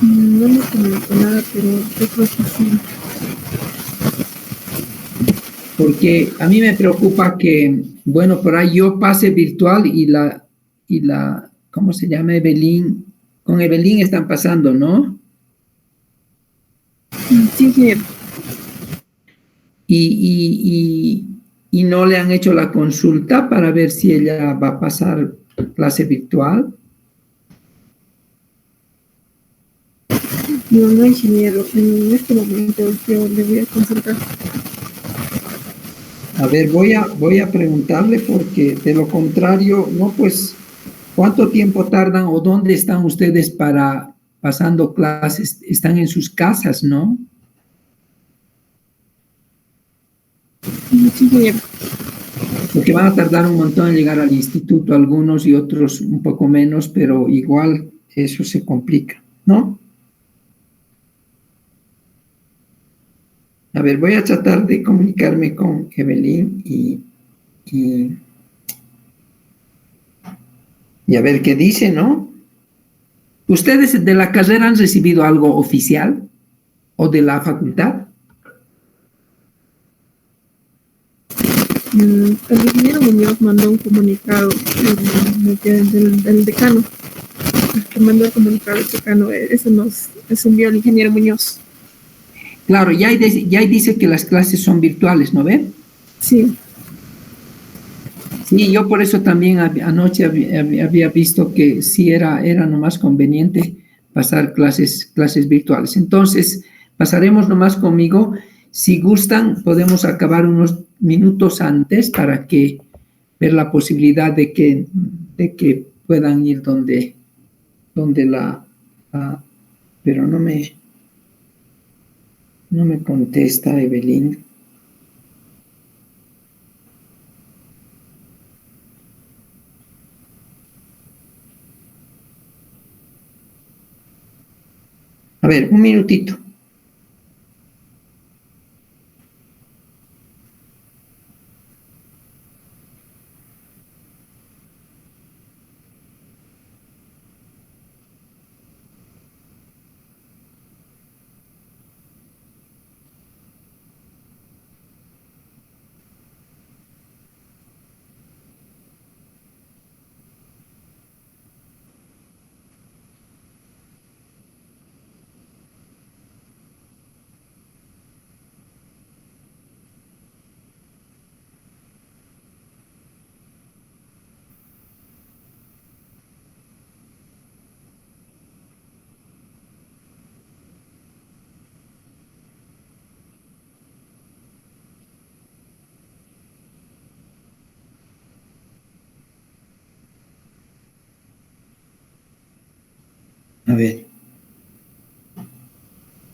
No me comentó nada, pero yo creo que sí. Porque a mí me preocupa que, bueno, por ahí yo pase virtual ¿cómo se llama? Evelyn, con Evelyn están pasando, ¿no? Sí, ingeniero. Y no le han hecho la consulta para ver si ella va a pasar clase virtual. No, no, ingeniero. En este momento yo le voy a consultar. A ver, voy a preguntarle porque de lo contrario, no, pues, ¿cuánto tiempo tardan o dónde están ustedes para pasando clases? Están en sus casas, ¿no? Sí, ingeniero. Porque van a tardar un montón en llegar al instituto, algunos y otros un poco menos, pero igual eso se complica, ¿no? A ver, voy a tratar de comunicarme con Evelyn y, y a ver qué dice, ¿no? ¿Ustedes de la carrera han recibido algo oficial o de la facultad? El ingeniero Muñoz mandó un comunicado del decano. El que mandó el comunicado del decano, eso nos envió el ingeniero Muñoz. Claro, ya dice que las clases son virtuales, ¿no ve? Sí. Sí, yo por eso también anoche había visto que sí era nomás conveniente pasar clases virtuales. Entonces, pasaremos nomás conmigo. Si gustan, podemos acabar unos minutos antes para que ver la posibilidad de que puedan ir donde pero no me contesta Evelyn. A ver, un minutito.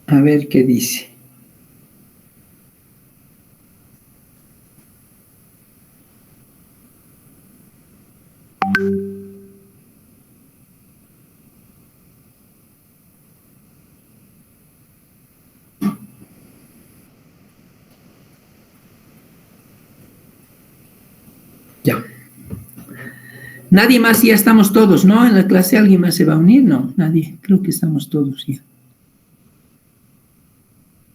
A ver qué dice. Ya. Nadie más, ya estamos todos, ¿no? En la clase alguien más se va a unir, no, nadie. Creo que estamos todos ya.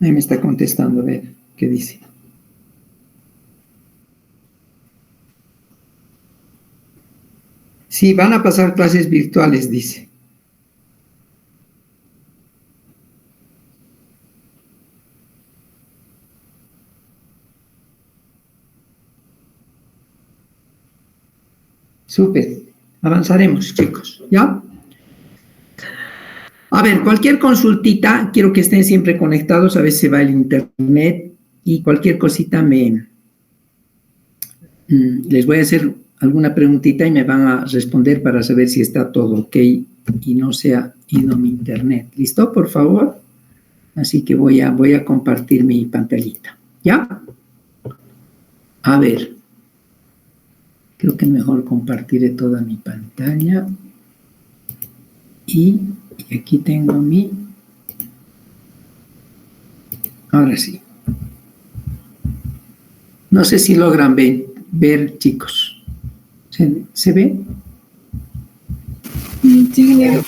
Ahí me está contestando, a ver qué dice. Sí, van a pasar clases virtuales, dice. Súper. Avanzaremos, chicos, ¿ya? A ver, cualquier consultita, quiero que estén siempre conectados, a veces se va el internet y cualquier cosita les voy a hacer alguna preguntita y me van a responder para saber si está todo ok y no se ha ido mi internet. ¿Listo? Por favor. Así que voy a compartir mi pantallita. ¿Ya? A ver. Creo que mejor compartiré toda mi pantalla. Y aquí tengo mi... Ahora sí. No sé si logran ver chicos. ¿Se ve? Sí, ingeniero.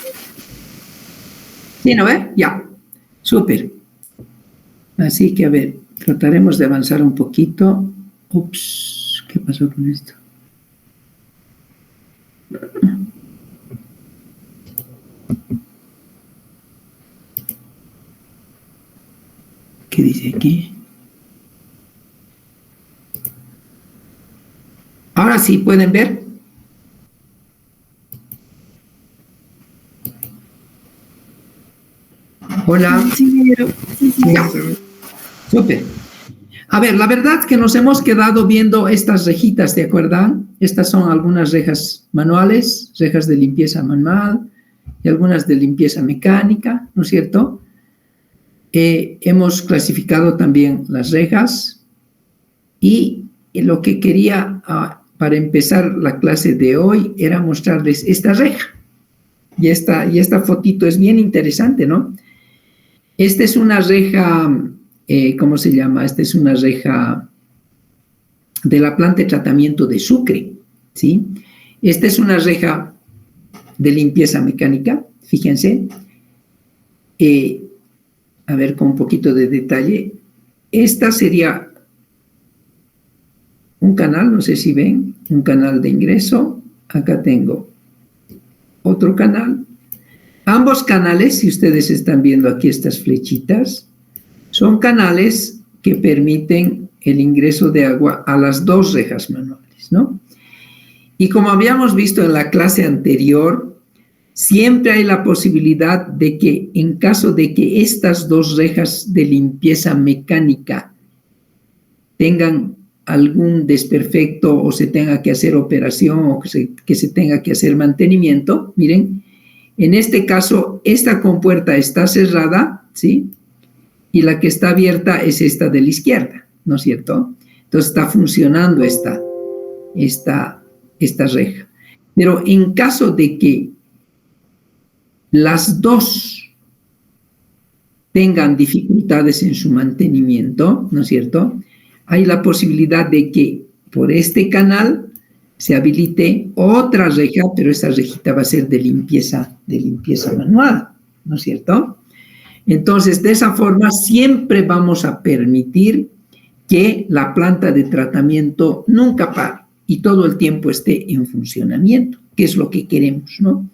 ¿Sí, no ve? Ya, súper. Así que, a ver, trataremos de avanzar un poquito. Ups, ¿qué pasó con esto? ¿Qué dice aquí? Ahora sí, ¿pueden ver? Hola. Sí, sí. Ya. Súper. A ver, la verdad es que nos hemos quedado viendo estas rejitas, ¿de acuerdo? Estas son algunas rejas manuales, rejas de limpieza manual y algunas de limpieza mecánica, ¿no es cierto? Hemos clasificado también las rejas y lo que quería para empezar la clase de hoy era mostrarles esta reja. Y esta fotito es bien interesante, ¿no? Esta es una reja, ¿cómo se llama? Esta es una reja de la planta de tratamiento de Sucre, ¿sí? Esta es una reja de limpieza mecánica, fíjense. A ver, con un poquito de detalle. Esta sería un canal, no sé si ven, un canal de ingreso. Acá tengo otro canal. Ambos canales, si ustedes están viendo aquí estas flechitas, son canales que permiten el ingreso de agua a las dos rejas manuales, ¿no? Y como habíamos visto en la clase anterior, siempre hay la posibilidad de que en caso de que estas dos rejas de limpieza mecánica tengan algún desperfecto o se tenga que hacer operación o que se tenga que hacer mantenimiento, miren, en este caso esta compuerta está cerrada, ¿sí? Y la que está abierta es esta de la izquierda, ¿no es cierto? Entonces está funcionando esta reja. Pero en caso de que las dos tengan dificultades en su mantenimiento, ¿no es cierto? Hay la posibilidad de que por este canal se habilite otra reja, pero esa rejita va a ser de limpieza manual, ¿no es cierto? Entonces, de esa forma siempre vamos a permitir que la planta de tratamiento nunca pare y todo el tiempo esté en funcionamiento, que es lo que queremos, ¿no?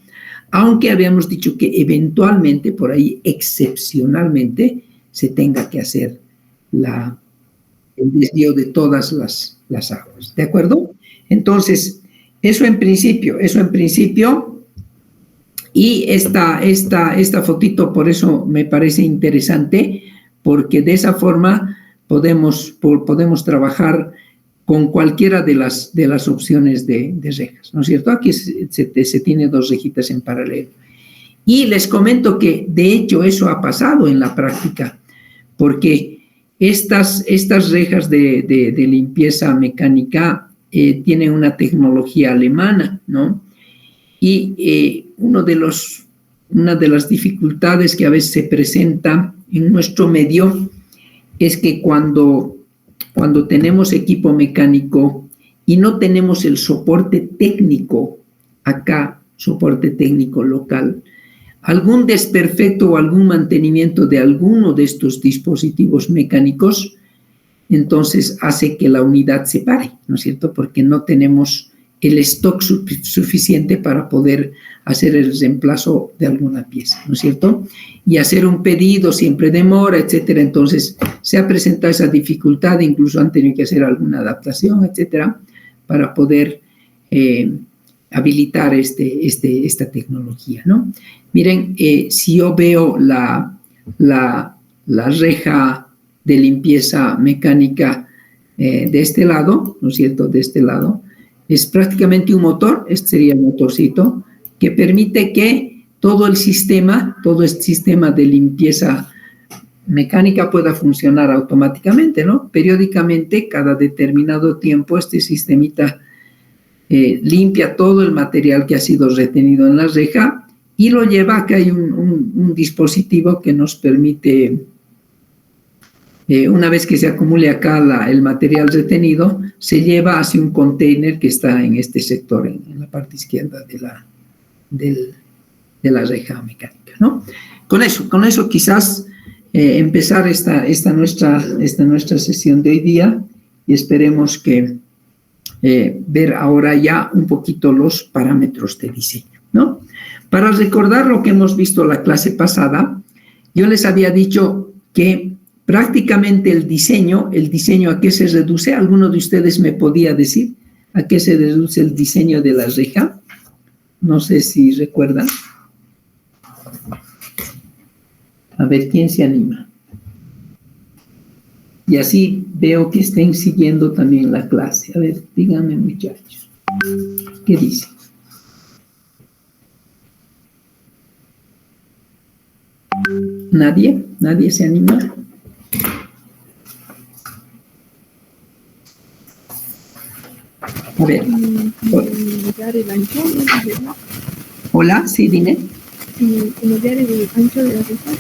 Aunque habíamos dicho que eventualmente, por ahí, excepcionalmente, se tenga que hacer el desvío de todas las aguas, ¿de acuerdo? Entonces, eso en principio, y esta fotito por eso me parece interesante, porque de esa forma podemos trabajar con cualquiera de las opciones de rejas, ¿no es cierto? Aquí se tiene dos rejitas en paralelo. Y les comento que, de hecho, eso ha pasado en la práctica, porque estas rejas de limpieza mecánica tienen una tecnología alemana, ¿no? Y una de las dificultades que a veces se presenta en nuestro medio es que cuando tenemos equipo mecánico y no tenemos el soporte técnico acá, soporte técnico local, algún desperfecto o algún mantenimiento de alguno de estos dispositivos mecánicos, entonces hace que la unidad se pare, ¿no es cierto? Porque no tenemos el stock suficiente para poder hacer el reemplazo de alguna pieza, ¿no es cierto? Y hacer un pedido siempre demora, etcétera. Entonces, se ha presentado esa dificultad, incluso han tenido que hacer alguna adaptación, etcétera, para poder habilitar esta tecnología, ¿no? Miren, si yo veo la reja de limpieza mecánica de este lado, ¿no es cierto? De este lado, es prácticamente un motor, este sería el motorcito, que permite que todo este sistema de limpieza mecánica pueda funcionar automáticamente, ¿no? Periódicamente, cada determinado tiempo, este sistemita limpia todo el material que ha sido retenido en la reja y lo lleva. Acá hay un dispositivo que nos permite, una vez que se acumule acá el material retenido, se lleva hacia un container que está en este sector, en la parte izquierda de la reja mecánica, ¿no? Con eso quizás empezar esta nuestra sesión de hoy día y esperemos que ver ahora ya un poquito los parámetros de diseño, ¿no? Para recordar lo que hemos visto la clase pasada, yo les había dicho que prácticamente el diseño, ¿a qué se reduce? ¿Alguno de ustedes me podía decir a qué se reduce el diseño de la reja? No sé si recuerdan. A ver, ¿quién se anima? Y así veo que estén siguiendo también la clase. A ver, díganme, muchachos. ¿Qué dicen? ¿Nadie? ¿Nadie se anima? A ver. Hola, sí, dime. Cambiar el ancho de la reja.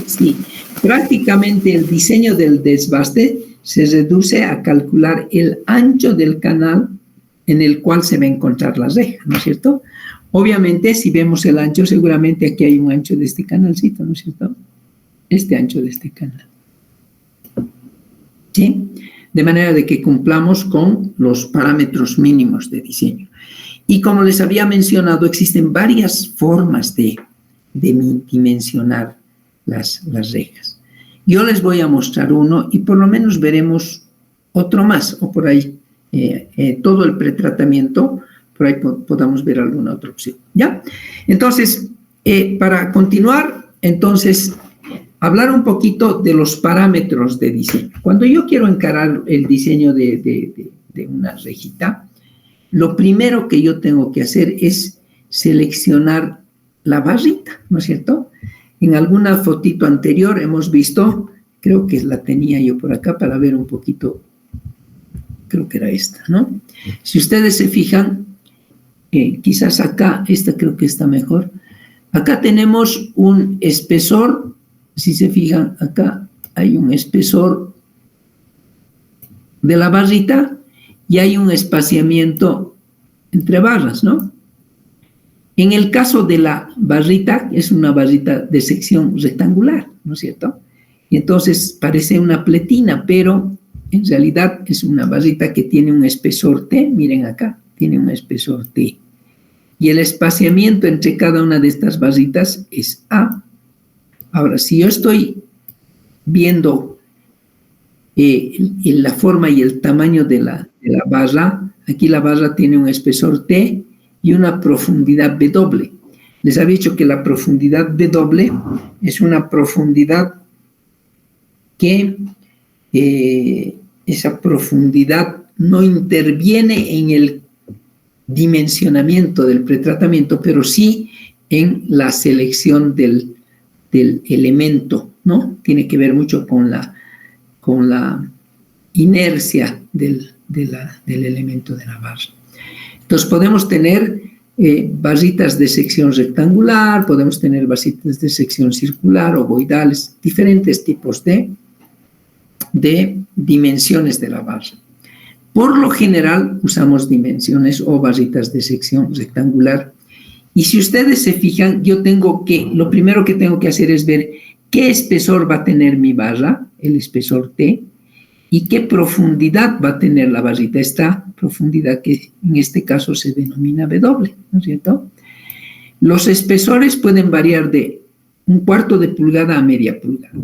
Sí. Prácticamente el diseño del desbaste se reduce a calcular el ancho del canal en el cual se va a encontrar la reja, ¿no es cierto? Obviamente, si vemos el ancho, seguramente aquí hay un ancho de este canalcito, ¿no es cierto? Este ancho de este canal. ¿Sí? De manera de que cumplamos con los parámetros mínimos de diseño. Y como les había mencionado, existen varias formas de dimensionar las rejas. Yo les voy a mostrar uno y por lo menos veremos otro más, o por ahí todo el pretratamiento, por ahí podamos ver alguna otra opción, ¿ya? Entonces, para continuar, entonces, hablar un poquito de los parámetros de diseño. Cuando yo quiero encarar el diseño de una rejita, lo primero que yo tengo que hacer es seleccionar la barrita, ¿no es cierto? En alguna fotito anterior hemos visto, creo que la tenía yo por acá para ver un poquito, creo que era esta, ¿no? Si ustedes se fijan, quizás acá, esta creo que está mejor. Acá tenemos un espesor, si se fijan, acá hay un espesor de la barrita y hay un espaciamiento entre barras, ¿no? En el caso de la barrita, es una barrita de sección rectangular, ¿no es cierto? Y entonces parece una pletina, pero en realidad es una barrita que tiene un espesor T, miren acá, tiene un espesor T. Y el espaciamiento entre cada una de estas barritas es A. Ahora, si yo estoy viendo la forma y el tamaño de la barra, aquí la barra tiene un espesor T y una profundidad W. Les había dicho que la profundidad W es una profundidad que esa profundidad no interviene en el dimensionamiento del pretratamiento, pero sí en la selección del elemento, ¿no? Tiene que ver mucho con la inercia del elemento de la barra. Entonces podemos tener barritas de sección rectangular, podemos tener barritas de sección circular, ovoidales, diferentes tipos de dimensiones de la barra. Por lo general usamos dimensiones o barritas de sección rectangular. Y si ustedes se fijan, lo primero que tengo que hacer es ver qué espesor va a tener mi barra, el espesor T, y qué profundidad va a tener la barrita, esta profundidad que en este caso se denomina W, ¿no es cierto? Los espesores pueden variar de 1/4 de pulgada a media pulgada.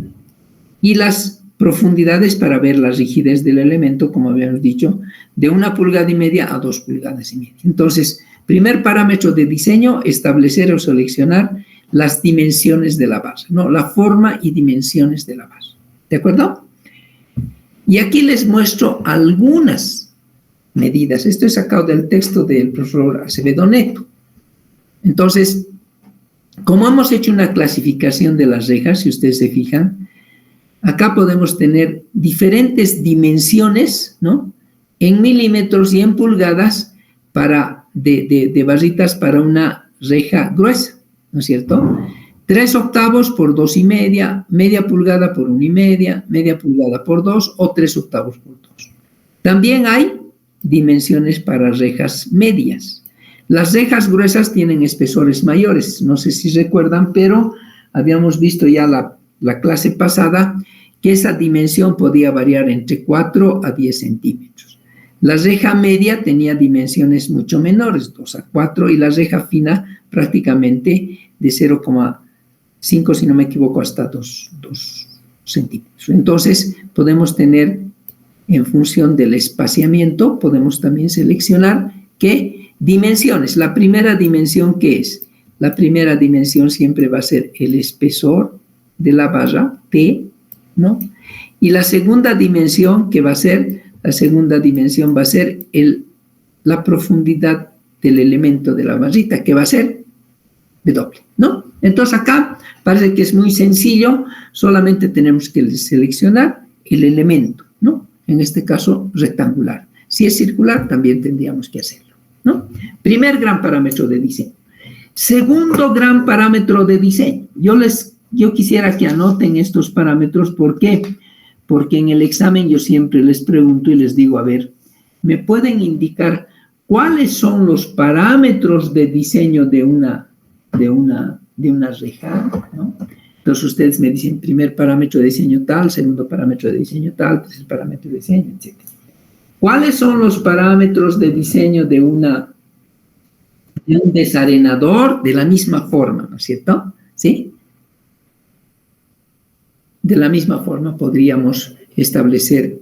Y las profundidades para ver la rigidez del elemento, como habíamos dicho, de 1,5 pulgadas a 2,5 pulgadas. Entonces, primer parámetro de diseño, establecer o seleccionar las dimensiones de la barra, ¿no? La forma y dimensiones de la barra. ¿De acuerdo? Y aquí les muestro algunas medidas. Esto es sacado del texto del profesor Acevedo Neto. Entonces, como hemos hecho una clasificación de las rejas, si ustedes se fijan, acá podemos tener diferentes dimensiones, ¿no? En milímetros y en pulgadas de barritas para una reja gruesa, ¿no es cierto? 3/8 por 2,5, media pulgada por 1,5, media pulgada por 2 o 3/8 por 2. También hay dimensiones para rejas medias. Las rejas gruesas tienen espesores mayores, no sé si recuerdan, pero habíamos visto ya la clase pasada que esa dimensión podía variar entre 4 a 10 centímetros. La reja media tenía dimensiones mucho menores, 2 a 4, y la reja fina prácticamente de 0,5, si no me equivoco, hasta 2 centímetros. Entonces, podemos tener, en función del espaciamiento, podemos también seleccionar qué dimensiones. La primera dimensión, ¿qué es? La primera dimensión siempre va a ser el espesor de la barra, T, ¿no? Y la segunda dimensión, ¿qué va a ser? La segunda dimensión va a ser la profundidad del elemento de la barrita, que va a ser W, ¿no? Entonces acá parece que es muy sencillo, solamente tenemos que seleccionar el elemento, ¿no? En este caso, rectangular. Si es circular, también tendríamos que hacerlo, ¿no? Primer gran parámetro de diseño. Segundo gran parámetro de diseño. Yo quisiera que anoten estos parámetros. ¿Por qué? Porque en el examen yo siempre les pregunto y les digo, a ver, ¿me pueden indicar cuáles son los parámetros de diseño de una reja, ¿no? Entonces ustedes me dicen primer parámetro de diseño tal, segundo parámetro de diseño tal, tercer parámetro de diseño, etc. ¿Cuáles son los parámetros de diseño de un desarenador? De la misma forma, ¿no es cierto? ¿Sí? De la misma forma podríamos establecer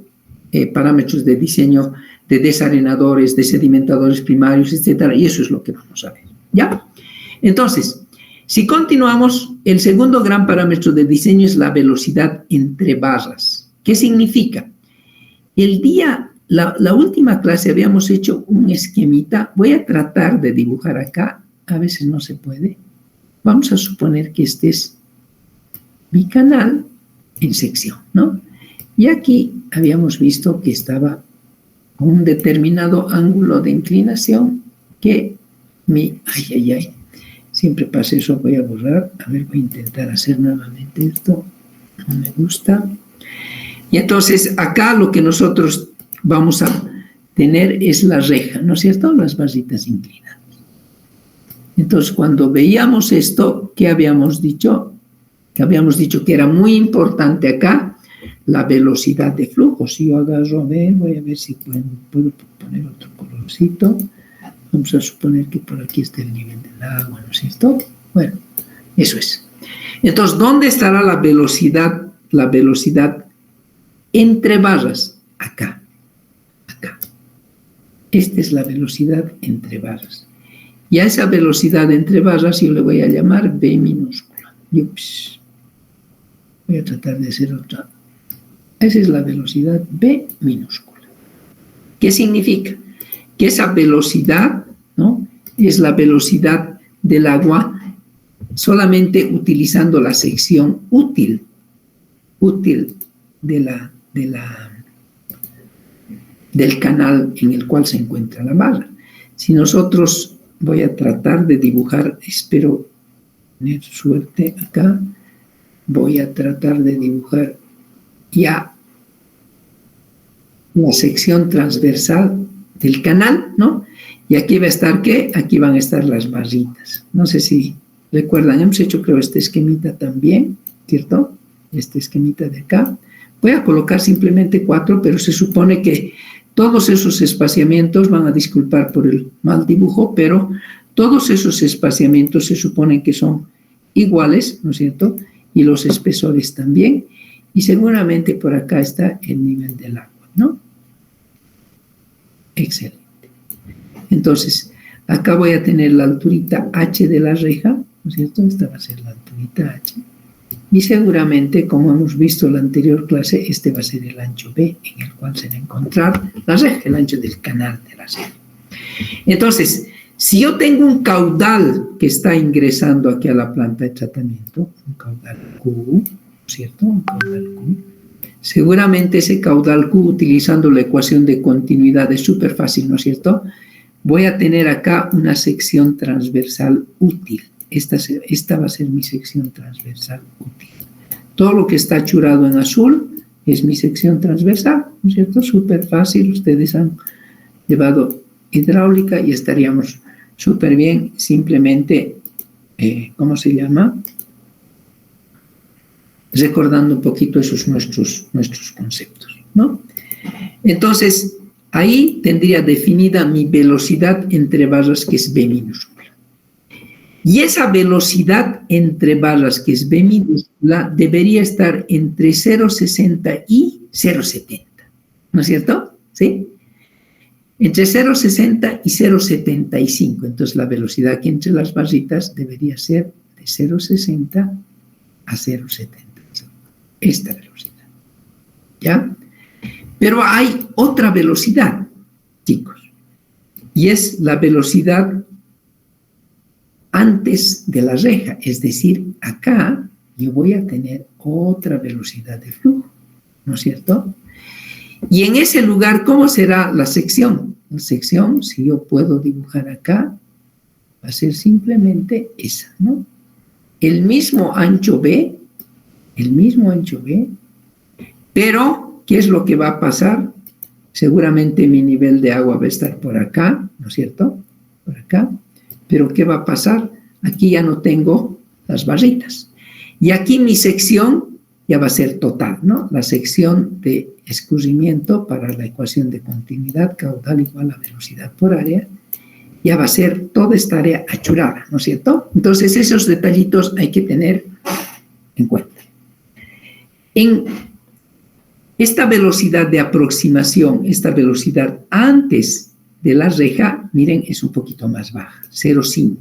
parámetros de diseño de desarenadores, de sedimentadores primarios, etc. Y eso es lo que vamos a ver, ¿ya? Entonces, si continuamos, el segundo gran parámetro de diseño es la velocidad entre barras. ¿Qué significa? La última clase habíamos hecho un esquemita. Voy a tratar de dibujar acá. A veces no se puede. Vamos a suponer que este es mi canal en sección, ¿no? Y aquí habíamos visto que estaba a un determinado ángulo de inclinación que siempre pasa eso, voy a borrar. A ver, voy a intentar hacer nuevamente esto. No me gusta. Y entonces acá lo que nosotros vamos a tener es la reja, ¿no es cierto? Las barritas inclinadas. Entonces, cuando veíamos esto, ¿qué habíamos dicho? Que habíamos dicho que era muy importante acá la velocidad de flujo. Si yo agarro, voy a ver si puedo poner otro colorcito. Vamos a suponer que por aquí está el nivel del agua, ¿no es cierto? Bueno, eso es. Entonces, ¿dónde estará la velocidad? La velocidad entre barras. Acá. Esta es la velocidad entre barras. Y a esa velocidad entre barras yo le voy a llamar B minúscula. Voy a tratar de hacer otra. Esa es la velocidad B minúscula. ¿Qué significa? Que esa velocidad, ¿no?, es la velocidad del agua solamente utilizando la sección útil del canal en el cual se encuentra la barra. Si nosotros, voy a tratar de dibujar, espero tener suerte acá, voy a tratar de dibujar ya la sección transversal del canal, ¿no? Y aquí va a estar, ¿qué? Aquí van a estar las barritas. No sé si recuerdan, hemos hecho, creo, este esquemita también, ¿cierto? Este esquemita de acá. Voy a colocar simplemente 4, pero se supone que todos esos espaciamientos, van a disculpar por el mal dibujo, pero todos esos espaciamientos se suponen que son iguales, ¿no es cierto? Y los espesores también. Y seguramente por acá está el nivel del agua, ¿no? Excelente. Entonces, acá voy a tener la alturita H de la reja, ¿no es cierto? Esta va a ser la alturita H. Y seguramente, como hemos visto en la anterior clase, este va a ser el ancho B en el cual se va a encontrar la reja, el ancho del canal de la reja. Entonces, si yo tengo un caudal que está ingresando aquí a la planta de tratamiento, un caudal Q, ¿cierto? Un caudal Q. Seguramente ese caudal Q, utilizando la ecuación de continuidad, es súper fácil, ¿no es cierto? Voy a tener acá una sección transversal útil. Esta va a ser mi sección transversal útil. Todo lo que está churado en azul es mi sección transversal, ¿no es cierto? Súper fácil. Ustedes han llevado hidráulica y estaríamos súper bien. Simplemente, ¿cómo se llama? recordando un poquito esos nuestros conceptos, ¿no? Entonces, ahí tendría definida mi velocidad entre barras, que es B minúscula. Y esa velocidad entre barras, que es B minúscula, debería estar entre 0,60 y 0,70, ¿no es cierto? ¿Sí? Entre 0,60 y 0,75. Entonces, la velocidad que entre las barritas debería ser de 0,60 a 0,75. Esta velocidad. ¿Ya? Pero hay otra velocidad, chicos, y es la velocidad antes de la reja. Es decir, acá yo voy a tener otra velocidad de flujo, ¿no es cierto? Y en ese lugar, ¿cómo será la sección? La sección, si yo puedo dibujar acá, va a ser simplemente esa, ¿no? El mismo ancho B, pero, ¿qué es lo que va a pasar? Seguramente mi nivel de agua va a estar por acá, ¿no es cierto? Por acá. Pero, ¿qué va a pasar? Aquí ya no tengo las barritas. Y aquí mi sección ya va a ser total, ¿no? La sección de escurrimiento para la ecuación de continuidad caudal igual a velocidad por área, ya va a ser toda esta área achurada, ¿no es cierto? Entonces, esos detallitos hay que tener en cuenta. En esta velocidad de aproximación, esta velocidad antes de la reja, miren, es un poquito más baja, 0,5.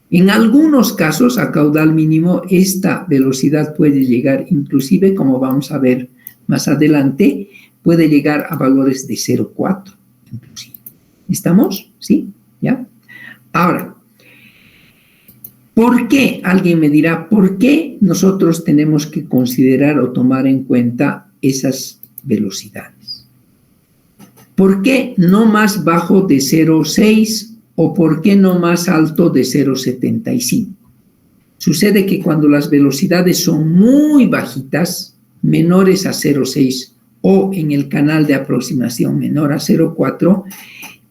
En algunos casos, a caudal mínimo, esta velocidad puede llegar, inclusive, como vamos a ver más adelante, puede llegar a valores de 0,4, inclusive. ¿Estamos? ¿Sí? ¿Ya? Ahora, ¿por qué? Alguien me dirá, ¿por qué nosotros tenemos que considerar o tomar en cuenta esas velocidades? ¿Por qué no más bajo de 0,6 o por qué no más alto de 0,75? Sucede que cuando las velocidades son muy bajitas, menores a 0,6 o en el canal de aproximación menor a 0,4,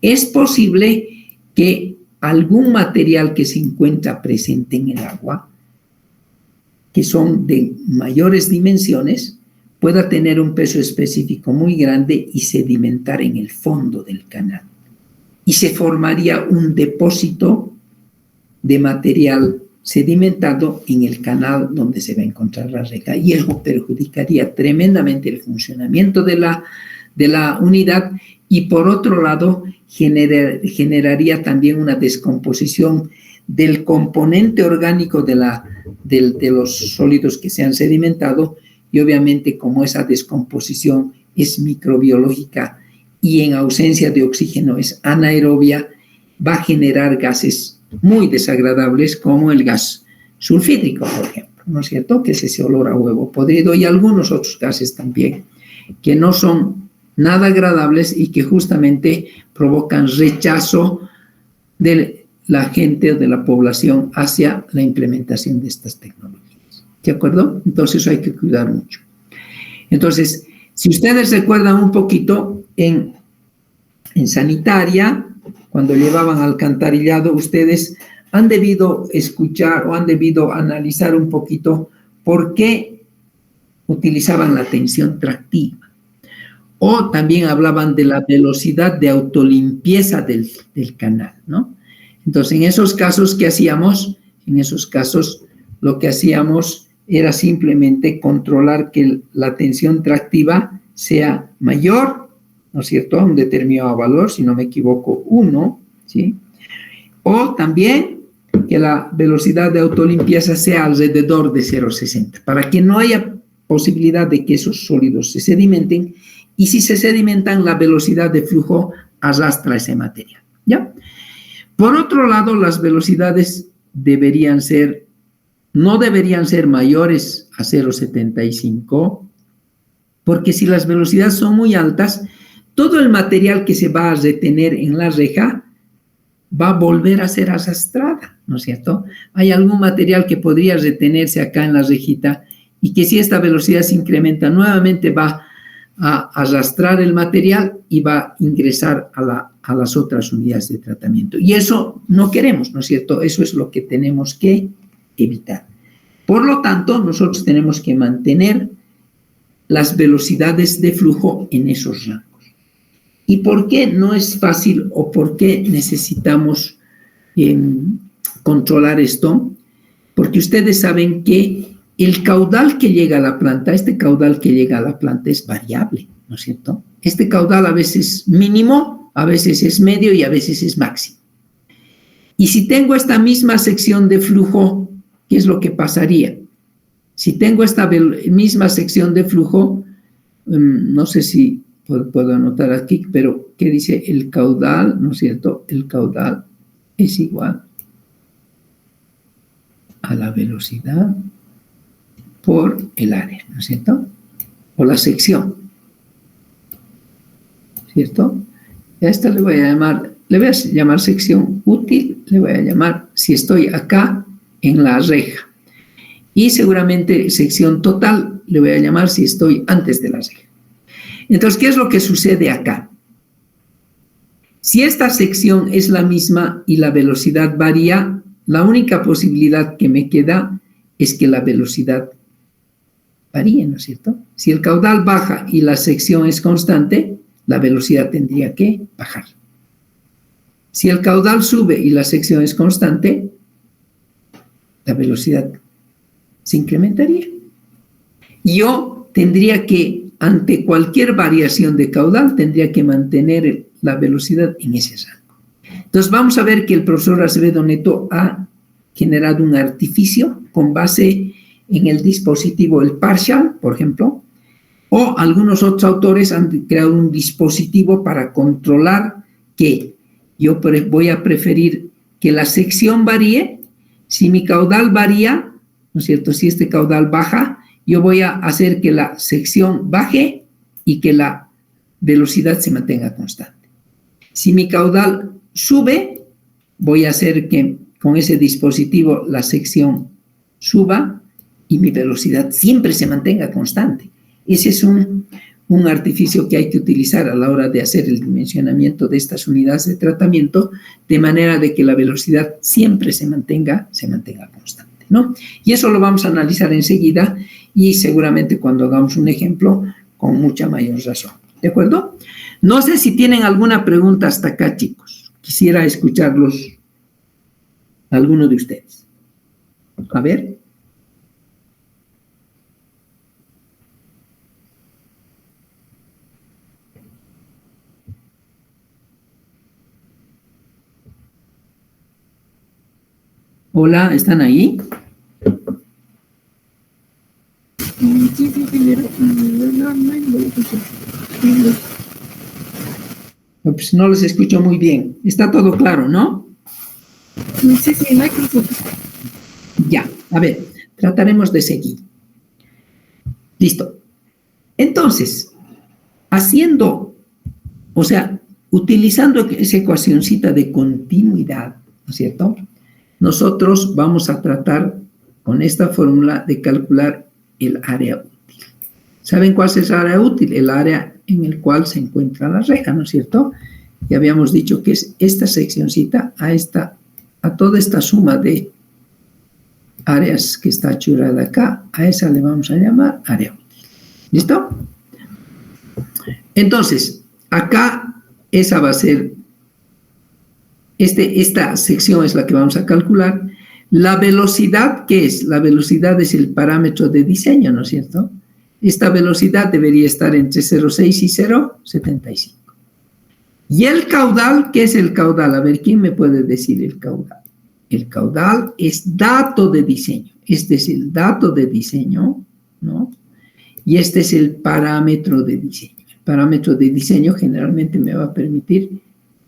es posible que algún material que se encuentra presente en el agua, que son de mayores dimensiones, pueda tener un peso específico muy grande y sedimentar en el fondo del canal. Y se formaría un depósito de material sedimentado en el canal donde se va a encontrar la reja, y eso perjudicaría tremendamente el funcionamiento de la unidad, y por otro lado generaría también una descomposición del componente orgánico de los sólidos que se han sedimentado, y obviamente como esa descomposición es microbiológica y en ausencia de oxígeno es anaerobia, va a generar gases muy desagradables como el gas sulfídrico, por ejemplo, ¿no es cierto? Que es ese olor a huevo podrido, y algunos otros gases también que no son nada agradables y que justamente provocan rechazo de la gente o de la población hacia la implementación de estas tecnologías. ¿De acuerdo? Entonces eso hay que cuidar mucho. Entonces, si ustedes recuerdan un poquito, en sanitaria, cuando llevaban alcantarillado, ustedes han debido escuchar o han debido analizar un poquito por qué utilizaban la tensión tractiva. O también hablaban de la velocidad de autolimpieza del canal, ¿no? Entonces, en esos casos, ¿qué hacíamos? En esos casos, lo que hacíamos era simplemente controlar que la tensión tractiva sea mayor, ¿no es cierto?, a un determinado valor, si no me equivoco, 1, ¿sí? O también que la velocidad de autolimpieza sea alrededor de 0,60, para que no haya posibilidad de que esos sólidos se sedimenten, y si se sedimentan, la velocidad de flujo arrastra ese material, ¿ya? Por otro lado, las velocidades no deberían ser mayores a 0,75, porque si las velocidades son muy altas, todo el material que se va a retener en la reja va a volver a ser arrastrada, ¿no es cierto? Hay algún material que podría retenerse acá en la rejita y que si esta velocidad se incrementa, nuevamente va a arrastrar el material y va a ingresar a las otras unidades de tratamiento. Y eso no queremos, ¿no es cierto? Eso es lo que tenemos que evitar. Por lo tanto, nosotros tenemos que mantener las velocidades de flujo en esos rangos. ¿Y por qué no es fácil o por qué necesitamos controlar esto? Porque ustedes saben que el caudal que llega a la planta, este caudal que llega a la planta es variable, ¿no es cierto? Este caudal a veces es mínimo, a veces es medio y a veces es máximo. Y si tengo esta misma sección de flujo, ¿qué es lo que pasaría? Si tengo esta misma sección de flujo, no sé si puedo anotar aquí, pero ¿qué dice el caudal? ¿No es cierto? El caudal es igual a la velocidad por el área, ¿no es cierto? O la sección, ¿cierto? A esta le voy a llamar sección útil, le voy a llamar si estoy acá en la reja. Y seguramente sección total le voy a llamar si estoy antes de la reja. Entonces, ¿qué es lo que sucede acá? Si esta sección es la misma y la velocidad varía, la única posibilidad que me queda es que la velocidad varíe, ¿no es cierto? Si el caudal baja y la sección es constante, la velocidad tendría que bajar. Si el caudal sube y la sección es constante, la velocidad se incrementaría. Yo tendría que, ante cualquier variación de caudal, tendría que mantener la velocidad en ese rango. Entonces vamos a ver que el profesor Acevedo Neto ha generado un artificio con base en el dispositivo, el partial, por ejemplo, o algunos otros autores han creado un dispositivo para controlar que yo voy a preferir que la sección varíe. Si mi caudal varía, ¿no es cierto? Si este caudal baja, yo voy a hacer que la sección baje y que la velocidad se mantenga constante. Si mi caudal sube, voy a hacer que con ese dispositivo la sección suba y mi velocidad siempre se mantenga constante. Ese es un artificio que hay que utilizar a la hora de hacer el dimensionamiento de estas unidades de tratamiento, de manera de que la velocidad siempre se mantenga constante, ¿no? Y eso lo vamos a analizar enseguida y seguramente cuando hagamos un ejemplo con mucha mayor razón. ¿De acuerdo? No sé si tienen alguna pregunta hasta acá, chicos. Quisiera escucharlos, alguno de ustedes. A ver. Hola, ¿están ahí? Sí, primero. Pues no los escucho muy bien. Está todo claro, ¿no? Sí, no hay consulta. Ya, a ver, trataremos de seguir. Listo. Entonces, utilizando esa ecuacioncita de continuidad, ¿no es cierto? Nosotros vamos a tratar con esta fórmula de calcular el área útil. ¿Saben cuál es el área útil? El área en el cual se encuentra la reja, ¿no es cierto? Ya habíamos dicho que es esta seccioncita a toda esta suma de áreas que está churada acá, a esa le vamos a llamar área útil. ¿Listo? Entonces, acá esa va a ser, esta sección es la que vamos a calcular. La velocidad, ¿qué es? La velocidad es el parámetro de diseño, ¿no es cierto? Esta velocidad debería estar entre 0,6 y 0,75. ¿Y el caudal? ¿Qué es el caudal? A ver, ¿quién me puede decir el caudal? El caudal es dato de diseño. Este es el dato de diseño, ¿no? Y este es el parámetro de diseño. El parámetro de diseño generalmente me va a permitir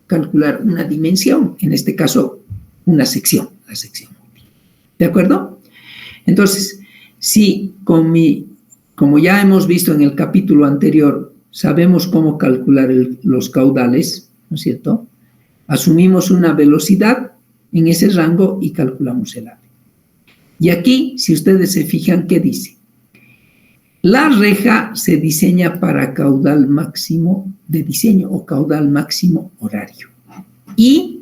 calcular una dimensión, en este caso, una sección, la sección. ¿De acuerdo? Entonces, si como ya hemos visto en el capítulo anterior, sabemos cómo calcular los caudales, ¿no es cierto? Asumimos una velocidad en ese rango y calculamos el área. Y aquí, si ustedes se fijan, ¿qué dice? La reja se diseña para caudal máximo de diseño o caudal máximo horario. Y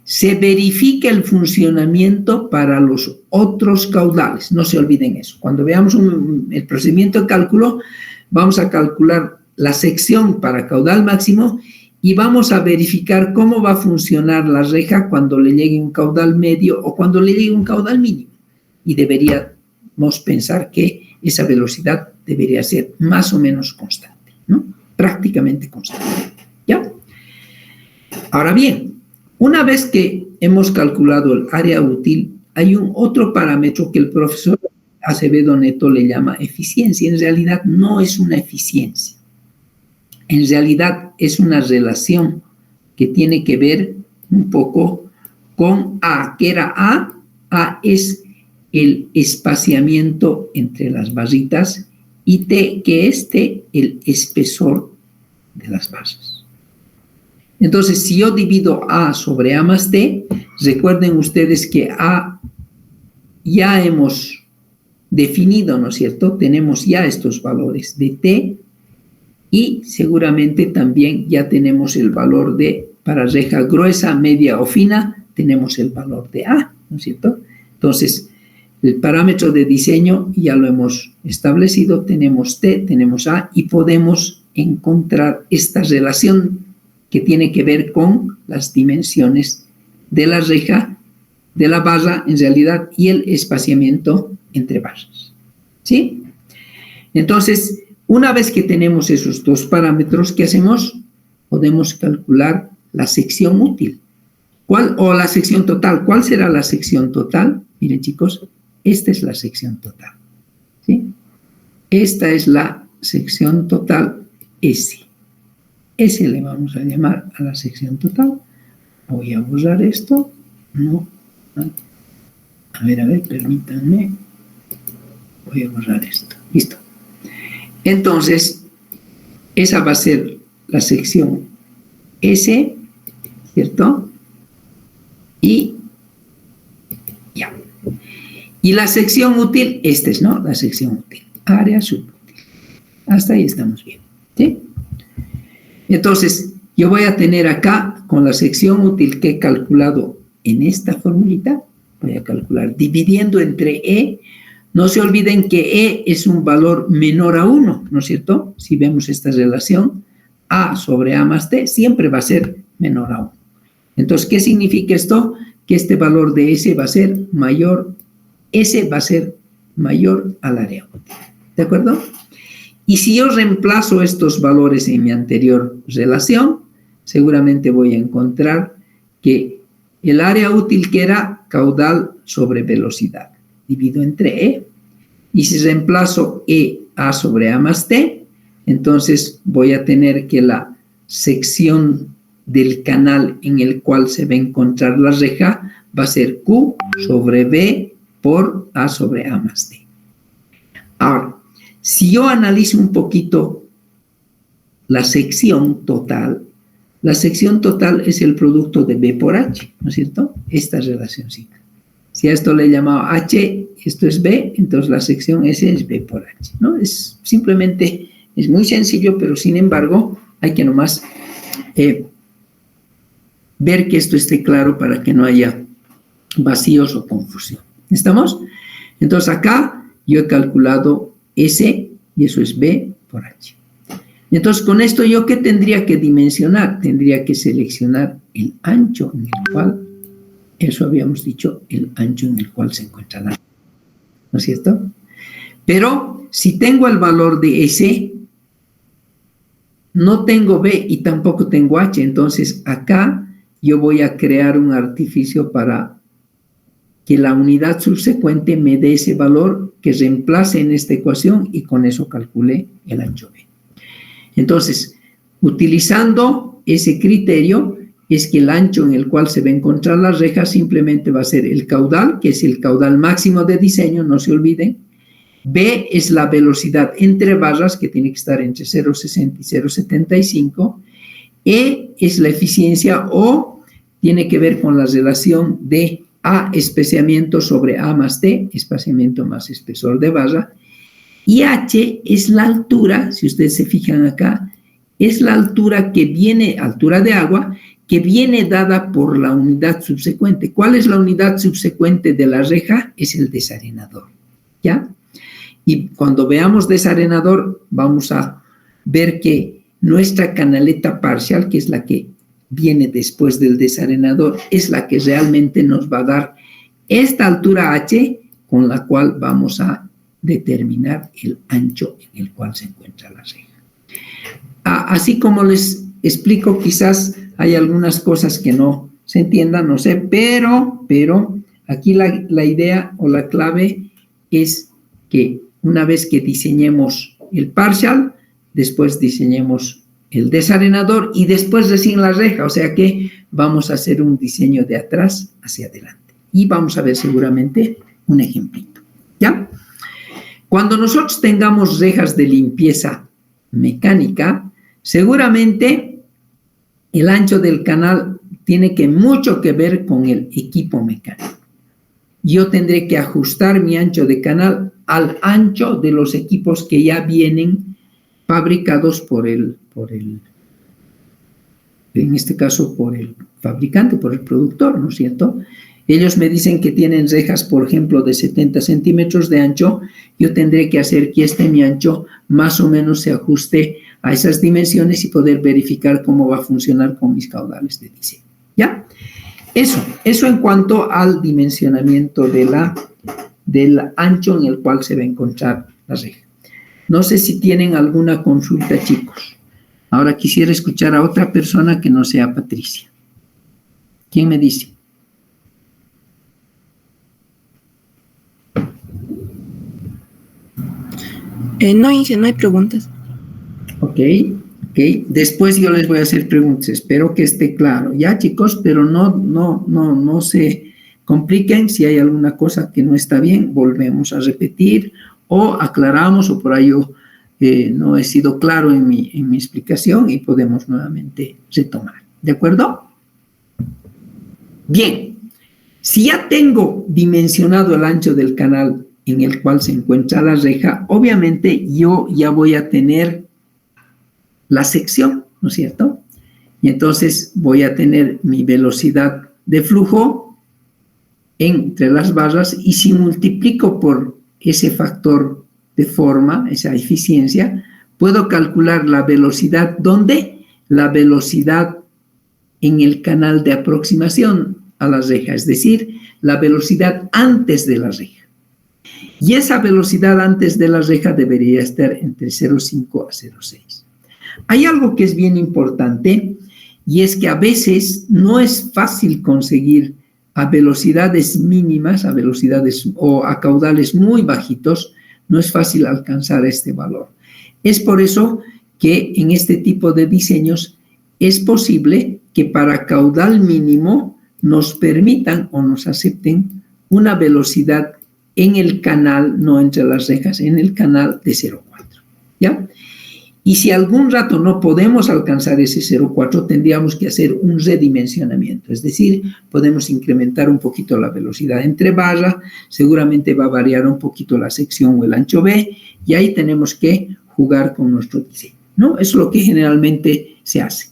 se verifica el funcionamiento para los otros caudales. No se olviden eso. Cuando veamos el procedimiento de cálculo, vamos a calcular la sección para caudal máximo y vamos a verificar cómo va a funcionar la reja cuando le llegue un caudal medio o cuando le llegue un caudal mínimo. Y deberíamos pensar que esa velocidad debería ser más o menos constante, ¿no? Prácticamente constante. ¿Ya? Ahora bien, una vez que hemos calculado el área útil, hay un otro parámetro que el profesor Acevedo Neto le llama eficiencia. En realidad no es una eficiencia. En realidad es una relación que tiene que ver un poco con A. ¿Qué era A? A es el espaciamiento entre las barritas y T, que es T, el espesor de las barras. Entonces, si yo divido A sobre A más T, recuerden ustedes que A ya hemos definido, ¿no es cierto? Tenemos ya estos valores de T y seguramente también ya tenemos el valor de, para reja gruesa, media o fina, tenemos el valor de A, ¿no es cierto? Entonces, el parámetro de diseño ya lo hemos establecido, tenemos T, tenemos A y podemos encontrar esta relación que tiene que ver con las dimensiones de la reja, de la barra en realidad y el espaciamiento entre barras. ¿Sí? Entonces, una vez que tenemos esos dos parámetros, ¿qué hacemos? Podemos calcular la sección útil. O la sección total. ¿Cuál será la sección total? Miren, chicos, esta es la sección total. ¿Sí? Esta es la sección total S. S le vamos a llamar a la sección total. Voy a borrar esto. No. A ver, permítanme. Voy a borrar esto. Listo. Entonces, esa va a ser la sección S, ¿cierto? Y ya. Y la sección útil, esta es, ¿no? La sección útil. Área subútil. Hasta ahí estamos bien. ¿Sí? Entonces, yo voy a tener acá, con la sección útil que he calculado en esta formulita, voy a calcular dividiendo entre E. No se olviden que E es un valor menor a 1, ¿no es cierto? Si vemos esta relación, A sobre A más T siempre va a ser menor a 1. Entonces, ¿qué significa esto? Que este valor de S va a ser mayor, S va a ser mayor al área útil. ¿De acuerdo? Y si yo reemplazo estos valores en mi anterior relación, seguramente voy a encontrar que el área útil que era caudal sobre velocidad, divido entre E, y si reemplazo E, A sobre A más T, entonces voy a tener que la sección del canal en el cual se va a encontrar la reja va a ser Q sobre B por A sobre A más T. Ahora, si yo analizo un poquito la sección total es el producto de B por H, ¿no es cierto? Esta relacióncita. Si a esto le he llamado H, esto es B, entonces la sección S es B por H, ¿no? Es simplemente, es muy sencillo, pero sin embargo, hay que nomás ver que esto esté claro para que no haya vacíos o confusión. ¿Estamos? Entonces acá yo he calculado S y eso es B por H. Entonces con esto yo ¿qué tendría que dimensionar? Tendría que seleccionar el ancho en el cual, eso habíamos dicho, el ancho en el cual se encuentra la, ¿no es cierto? Pero si tengo el valor de S, no tengo B y tampoco tengo H, entonces acá yo voy a crear un artificio para que la unidad subsecuente me dé ese valor que reemplace en esta ecuación y con eso calcule el ancho B. Entonces, utilizando ese criterio, es que el ancho en el cual se va a encontrar la reja simplemente va a ser el caudal, que es el caudal máximo de diseño, no se olviden. B es la velocidad entre barras, que tiene que estar entre 0,60 y 0,75. E es la eficiencia o tiene que ver con la relación de A especiamiento sobre A más T, espaciamiento más espesor de barra. Y H es la altura, si ustedes se fijan acá, es la altura que viene, altura de agua, que viene dada por la unidad subsecuente. ¿Cuál es la unidad subsecuente de la reja? Es el desarenador, ¿ya? Y cuando veamos desarenador, vamos a ver que nuestra canaleta parcial, que es la que viene después del desarenador, es la que realmente nos va a dar esta altura h con la cual vamos a determinar el ancho en el cual se encuentra la reja. Así como les explico, quizás hay algunas cosas que no se entiendan, no sé, pero aquí la idea o la clave es que una vez que diseñemos el partial, después diseñemos el desarenador y después recién la reja, o sea que vamos a hacer un diseño de atrás hacia adelante. Y vamos a ver seguramente un ejemplito, ¿ya? Cuando nosotros tengamos rejas de limpieza mecánica, seguramente el ancho del canal tiene mucho que ver con el equipo mecánico. Yo tendré que ajustar mi ancho de canal al ancho de los equipos que ya vienen fabricados en este caso por el fabricante, por el productor, ¿no es cierto? Ellos me dicen que tienen rejas, por ejemplo, de 70 centímetros de ancho. Yo tendré que hacer que mi ancho más o menos se ajuste a esas dimensiones y poder verificar cómo va a funcionar con mis caudales de diseño, ¿ya? Eso en cuanto al dimensionamiento del ancho en el cual se va a encontrar la reja. No sé si tienen alguna consulta, chicos. Ahora quisiera escuchar a otra persona que no sea Patricia. ¿Quién me dice? No hay preguntas. Ok. Después yo les voy a hacer preguntas. Espero que esté claro. Ya, chicos, pero no se compliquen. Si hay alguna cosa que no está bien, volvemos a repetir o aclaramos, o por ahí yo no he sido claro en mi explicación y podemos nuevamente retomar. ¿De acuerdo? Bien. Si ya tengo dimensionado el ancho del canal en el cual se encuentra la reja, obviamente yo ya voy a tener la sección, ¿no es cierto? Y entonces voy a tener mi velocidad de flujo entre las barras, y si multiplico por ese factor de forma, esa eficiencia, puedo calcular la velocidad. ¿Dónde? La velocidad en el canal de aproximación a la reja, es decir, la velocidad antes de la reja. Y esa velocidad antes de la reja debería estar entre 0,5 a 0,6. Hay algo que es bien importante, y es que a veces no es fácil conseguir a velocidades mínimas, a velocidades o a caudales muy bajitos, no es fácil alcanzar este valor. Es por eso que en este tipo de diseños es posible que para caudal mínimo nos permitan o nos acepten una velocidad en el canal, no entre las rejas, en el canal de 0,4, ¿ya? Y si algún rato no podemos alcanzar ese 0,4, tendríamos que hacer un redimensionamiento, es decir, podemos incrementar un poquito la velocidad entre barra, seguramente va a variar un poquito la sección o el ancho B, y ahí tenemos que jugar con nuestro diseño, ¿no? Eso es lo que generalmente se hace.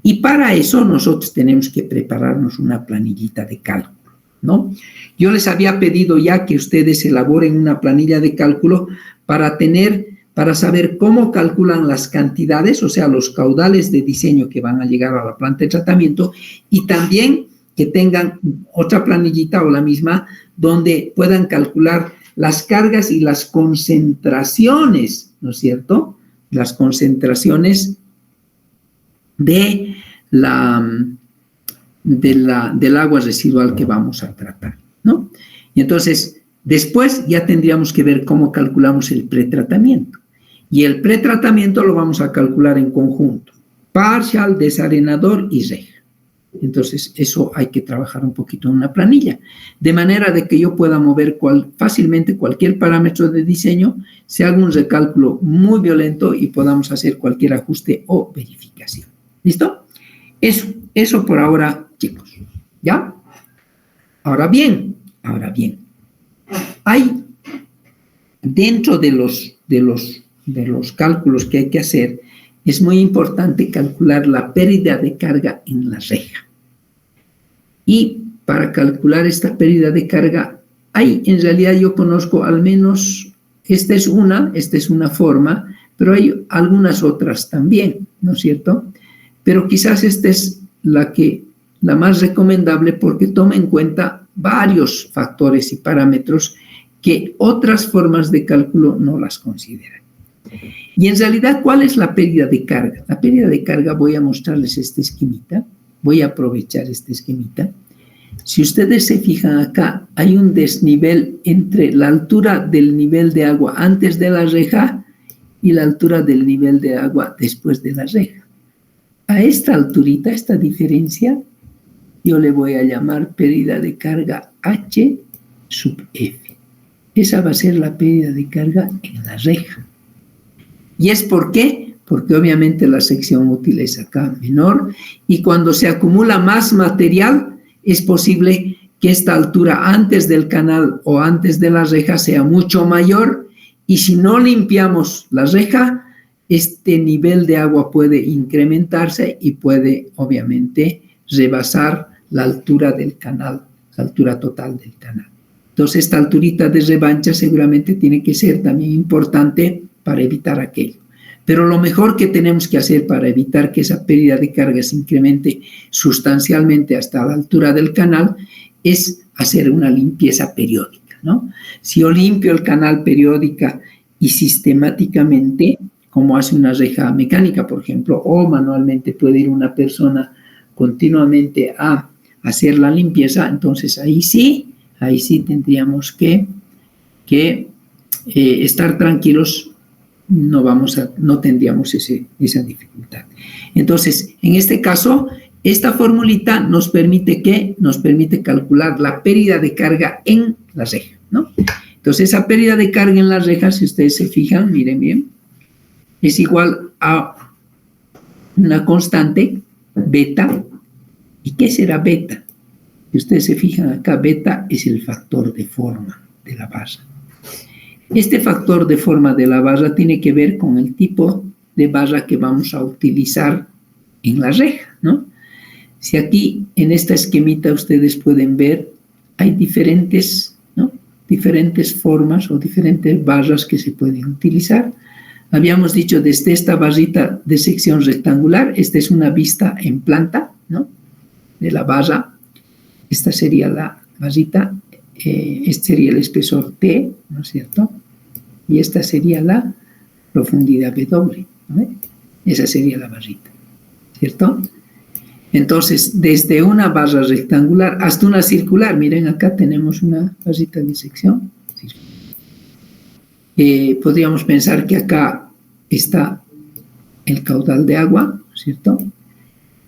Y para eso nosotros tenemos que prepararnos una planillita de cálculo, ¿no? Yo les había pedido ya que ustedes elaboren una planilla de cálculo para saber cómo calculan las cantidades, o sea, los caudales de diseño que van a llegar a la planta de tratamiento, y también que tengan otra planillita o la misma donde puedan calcular las cargas y las concentraciones, ¿no es cierto? Las concentraciones del agua residual que vamos a tratar, ¿no? Y entonces, después ya tendríamos que ver cómo calculamos el pretratamiento. Y el pretratamiento lo vamos a calcular en conjunto: partial, desarenador y reja. Entonces, eso hay que trabajar un poquito en una planilla, de manera de que yo pueda mover fácilmente cualquier parámetro de diseño, se haga un recálculo muy violento y podamos hacer cualquier ajuste o verificación. ¿Listo? Eso por ahora, chicos. ¿Ya? Ahora bien, hay dentro de los cálculos que hay que hacer, es muy importante calcular la pérdida de carga en la reja. Y para calcular esta pérdida de carga, en realidad yo conozco al menos, esta es una forma, pero hay algunas otras también, ¿no es cierto? Pero quizás esta es la más recomendable porque toma en cuenta varios factores y parámetros que otras formas de cálculo no las consideran. Y en realidad, ¿cuál es la pérdida de carga? La pérdida de carga, voy a mostrarles este esquemita, voy a aprovechar este esquemita. Si ustedes se fijan acá, hay un desnivel entre la altura del nivel de agua antes de la reja y la altura del nivel de agua después de la reja. A esta alturita, esta diferencia, yo le voy a llamar pérdida de carga H sub F. Esa va a ser la pérdida de carga en la reja. ¿Y es por qué? Porque obviamente la sección útil es acá menor y cuando se acumula más material es posible que esta altura antes del canal o antes de la reja sea mucho mayor y si no limpiamos la reja, este nivel de agua puede incrementarse y puede obviamente rebasar la altura del canal, la altura total del canal. Entonces esta alturita de revancha seguramente tiene que ser también importante para evitar aquello. Pero lo mejor que tenemos que hacer para evitar que esa pérdida de carga se incremente sustancialmente hasta la altura del canal es hacer una limpieza periódica, ¿no? Si yo limpio el canal periódica y sistemáticamente, como hace una reja mecánica, por ejemplo, o manualmente puede ir una persona continuamente a hacer la limpieza, entonces ahí sí tendríamos que estar tranquilos, no tendríamos esa dificultad. Entonces, en este caso, esta formulita nos permite calcular la pérdida de carga en la reja, ¿no? Entonces, esa pérdida de carga en la reja, si ustedes se fijan, miren bien, es igual a una constante, beta. ¿Y qué será beta? Si ustedes se fijan acá, beta es el factor de forma de la barra. Este factor de forma de la barra tiene que ver con el tipo de barra que vamos a utilizar en la reja, ¿no? Si aquí en esta esquemita ustedes pueden ver, hay diferentes formas o diferentes barras que se pueden utilizar. Habíamos dicho desde esta barrita de sección rectangular, esta es una vista en planta, ¿no? De la barra. Esta sería la barrita, este sería el espesor T, ¿no es cierto? Y esta sería la profundidad W, ¿no? Esa sería la barrita, ¿cierto? Entonces, desde una barra rectangular hasta una circular, miren acá tenemos una barrita de sección. Podríamos pensar que acá está el caudal de agua, ¿cierto?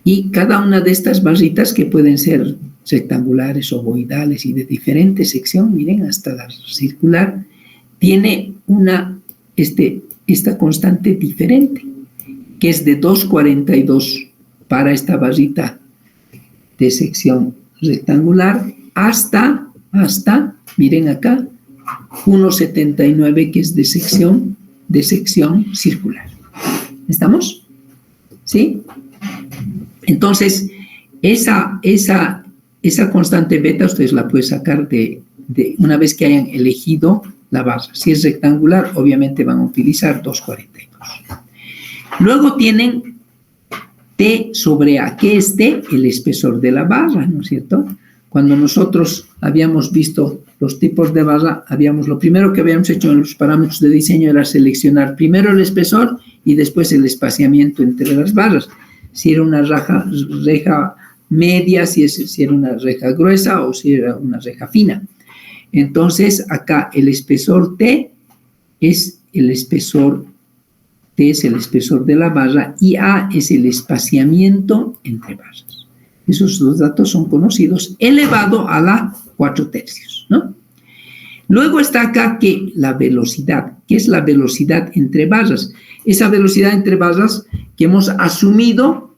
Y cada una de estas barritas que pueden ser rectangulares, ovoidales y de diferente sección, miren, hasta la circular, tiene esta constante diferente, que es de 2,42 para esta barrita de sección rectangular hasta, miren acá, 1,79 que es de sección circular. ¿Estamos? ¿Sí? Entonces, esa constante beta ustedes la pueden sacar de una vez que hayan elegido la barra. Si es rectangular, obviamente van a utilizar 2,42. Luego tienen T sobre A. ¿Qué es T? El espesor de la barra, ¿no es cierto? Cuando nosotros habíamos visto los tipos de barra, lo primero que habíamos hecho en los parámetros de diseño era seleccionar primero el espesor y después el espaciamiento entre las barras. Si era una reja media, si era una reja gruesa o si era una reja fina. Entonces, acá el espesor T es el espesor de la barra y A es el espaciamiento entre barras. Esos dos datos son conocidos elevado a la 4/3, ¿no? Luego está acá que la velocidad. ¿Qué es la velocidad entre barras? Esa velocidad entre barras que hemos asumido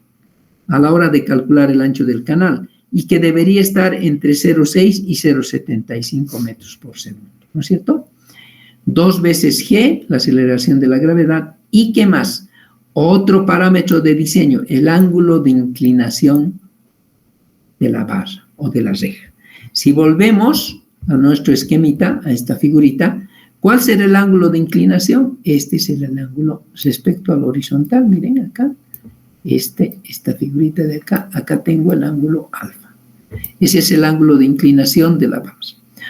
a la hora de calcular el ancho del canal y que debería estar entre 0,6 y 0,75 metros por segundo, ¿no es cierto? 2 veces G, la aceleración de la gravedad, ¿y qué más? Otro parámetro de diseño, el ángulo de inclinación de la barra o de la reja. Si volvemos a nuestro esquemita, a esta figurita, ¿cuál será el ángulo de inclinación? Este será el ángulo respecto al horizontal. Miren acá, esta figurita de acá, acá tengo el ángulo alfa. Ese es el ángulo de inclinación de la barra.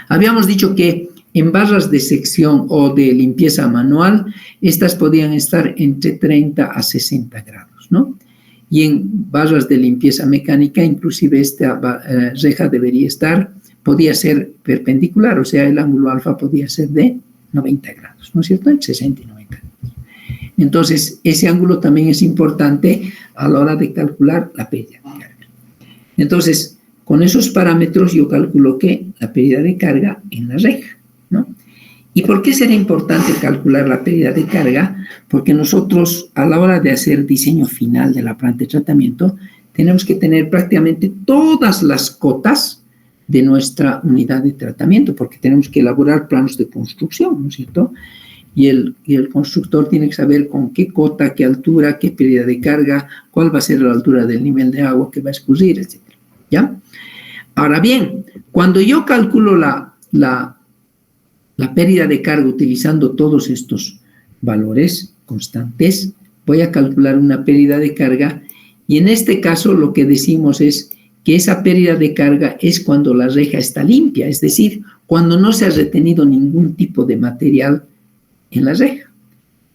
Habíamos dicho que en barras de sección o de limpieza manual, estas podían estar entre 30 a 60 grados, ¿no? Y en barras de limpieza mecánica, inclusive esta reja podía ser perpendicular, o sea, el ángulo alfa podía ser de 90 grados, ¿no es cierto? Entre 60 y 90 grados. Entonces, ese ángulo también es importante a la hora de calcular la pérdida de carga. Entonces, con esos parámetros yo calculo que la pérdida de carga en la reja, ¿no? ¿Y por qué será importante calcular la pérdida de carga? Porque nosotros, a la hora de hacer diseño final de la planta de tratamiento, tenemos que tener prácticamente todas las cotas de nuestra unidad de tratamiento, porque tenemos que elaborar planos de construcción, ¿no es cierto? Y el constructor tiene que saber con qué cota, qué altura, qué pérdida de carga, cuál va a ser la altura del nivel de agua que va a escurrir, etc. ¿Ya? Ahora bien, cuando yo calculo la pérdida de carga utilizando todos estos valores constantes, voy a calcular una pérdida de carga y en este caso lo que decimos es que esa pérdida de carga es cuando la reja está limpia, es decir, cuando no se ha retenido ningún tipo de material en la reja.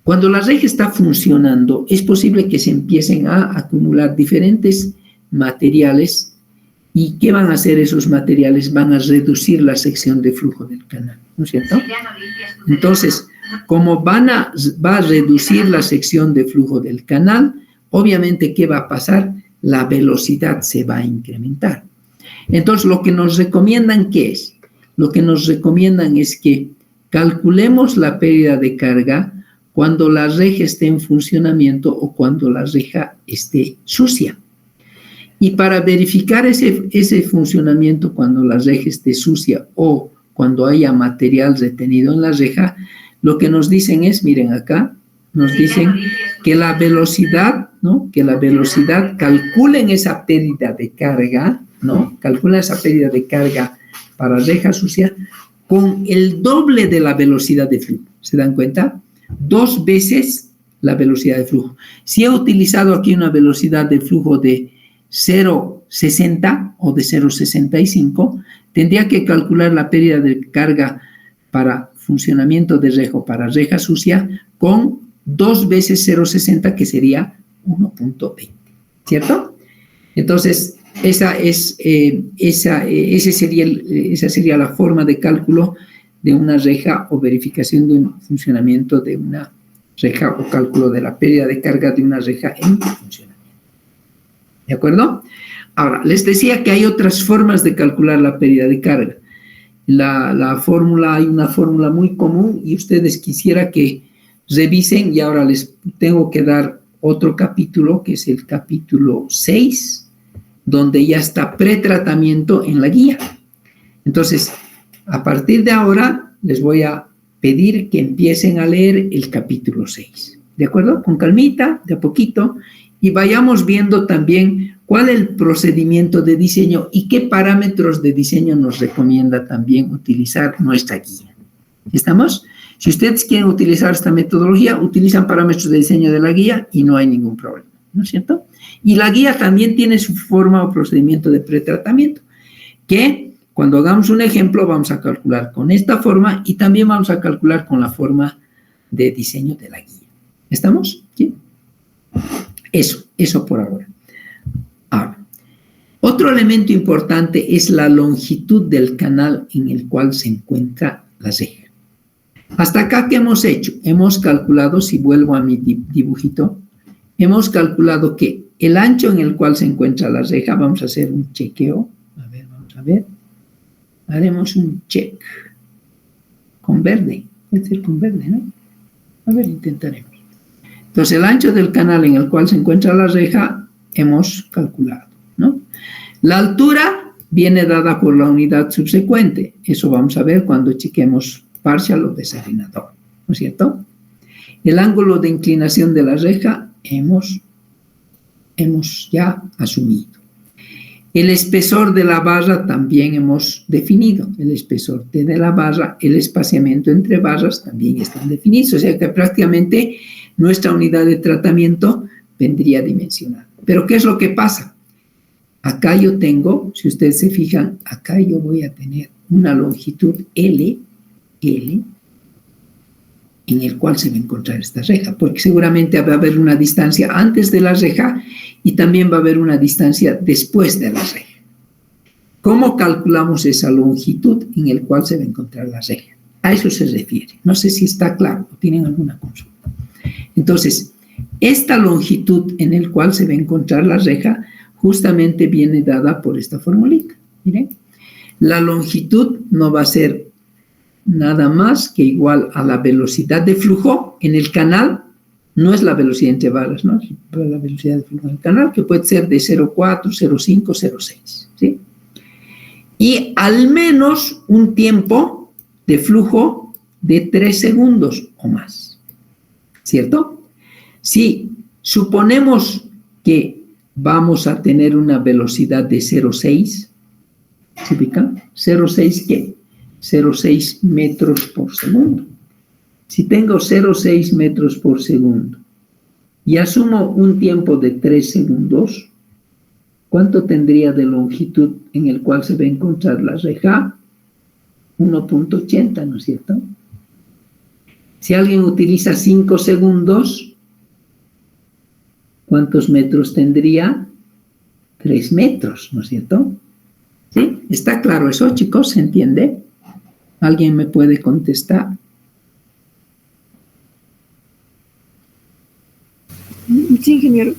Cuando la reja está funcionando, es posible que se empiecen a acumular diferentes materiales. ¿Y qué van a hacer esos materiales? Van a reducir la sección de flujo del canal, ¿no es cierto? Entonces, como va a reducir la sección de flujo del canal, obviamente, ¿qué va a pasar? La velocidad se va a incrementar. Entonces, lo que nos recomiendan, ¿qué es? Lo que nos recomiendan es que calculemos la pérdida de carga cuando la reja esté en funcionamiento o cuando la reja esté sucia. Y para verificar ese funcionamiento cuando la reja esté sucia o cuando haya material retenido en la reja, lo que nos dicen es, miren acá, nos dicen que la velocidad, ¿no? Que la velocidad, calculen esa pérdida de carga, ¿no? Calculen esa pérdida de carga para reja sucia con el doble de la velocidad de flujo. ¿Se dan cuenta? 2 veces la velocidad de flujo. Si he utilizado aquí una velocidad de flujo de 0,60 o de 0,65, tendría que calcular la pérdida de carga para funcionamiento de reja o para reja sucia con 2 veces 0,60, que sería 1,20, ¿cierto? Entonces, esa sería la forma de cálculo de una reja o verificación de un funcionamiento de una reja o cálculo de la pérdida de carga de una reja en funcionamiento. ¿De acuerdo? Ahora, les decía que hay otras formas de calcular la pérdida de carga. Hay una fórmula muy común y ustedes quisiera que revisen, y ahora les tengo que dar otro capítulo, que es el capítulo 6, donde ya está pretratamiento en la guía. Entonces, a partir de ahora, les voy a pedir que empiecen a leer el capítulo 6. ¿De acuerdo? Con calmita, de a poquito, y vayamos viendo también cuál es el procedimiento de diseño y qué parámetros de diseño nos recomienda también utilizar nuestra guía. ¿Estamos? Si ustedes quieren utilizar esta metodología, utilizan parámetros de diseño de la guía y no hay ningún problema, ¿no es cierto? Y la guía también tiene su forma o procedimiento de pretratamiento, que cuando hagamos un ejemplo vamos a calcular con esta forma y también vamos a calcular con la forma de diseño de la guía. ¿Estamos? ¿Sí? Eso por ahora. Ahora, otro elemento importante es la longitud del canal en el cual se encuentra la reja. Hasta acá, ¿qué hemos hecho? Hemos calculado, si vuelvo a mi dibujito, hemos calculado que el ancho en el cual se encuentra la reja, vamos a hacer un chequeo. Vamos a ver. Haremos un check con verde. Es decir, con verde, ¿no? A ver, intentaremos. Entonces, el ancho del canal en el cual se encuentra la reja hemos calculado, ¿no? La altura viene dada por la unidad subsecuente. Eso vamos a ver cuando chequemos parcial o desafinador, ¿no es cierto? El ángulo de inclinación de la reja hemos ya asumido. El espesor de la barra también hemos definido. El espesor de la barra, el espaciamiento entre barras también están definidos. O sea que prácticamente nuestra unidad de tratamiento vendría dimensionada. Pero ¿qué es lo que pasa? Acá yo tengo, si ustedes se fijan, acá yo voy a tener una longitud L, en el cual se va a encontrar esta reja, porque seguramente va a haber una distancia antes de la reja y también va a haber una distancia después de la reja. ¿Cómo calculamos esa longitud en el cual se va a encontrar la reja? A eso se refiere. No sé si está claro o tienen alguna consulta. Entonces, esta longitud en el cual se va a encontrar la reja justamente viene dada por esta formulita. Miren, la longitud no va a ser nada más que igual a la velocidad de flujo en el canal, no es la velocidad entre barras, ¿no? Es la velocidad de flujo en el canal, que puede ser de 0,4, 0,5, 0,6, ¿sí? Y al menos un tiempo de flujo de 3 segundos o más, ¿cierto? Si suponemos que vamos a tener una velocidad de 0,6, ¿se ubican? ¿0,6 qué? 0,6 metros por segundo. Si tengo 0,6 metros por segundo y asumo un tiempo de 3 segundos, ¿cuánto tendría de longitud en el cual se va a encontrar la reja? 1.80, ¿no es cierto? Si alguien utiliza 5 segundos, ¿cuántos metros tendría? 3 metros, ¿no es cierto? ¿Sí? ¿Está claro eso, chicos? ¿Se entiende? ¿Alguien me puede contestar? Sí, ingeniero.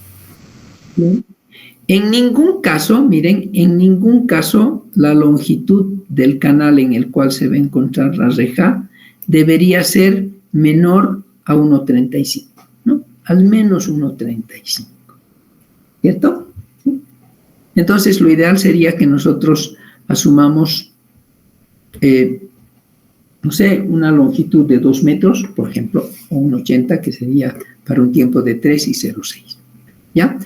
Bien. En ningún caso, miren, en ningún caso la longitud del canal en el cual se va a encontrar la reja debería ser menor a 1.35, ¿no? Al menos 1.35, ¿cierto? Entonces, lo ideal sería que nosotros asumamos no sé, una longitud de 2 metros, por ejemplo, o 1,80, que sería para un tiempo de 3 y 0,6. ¿Ya?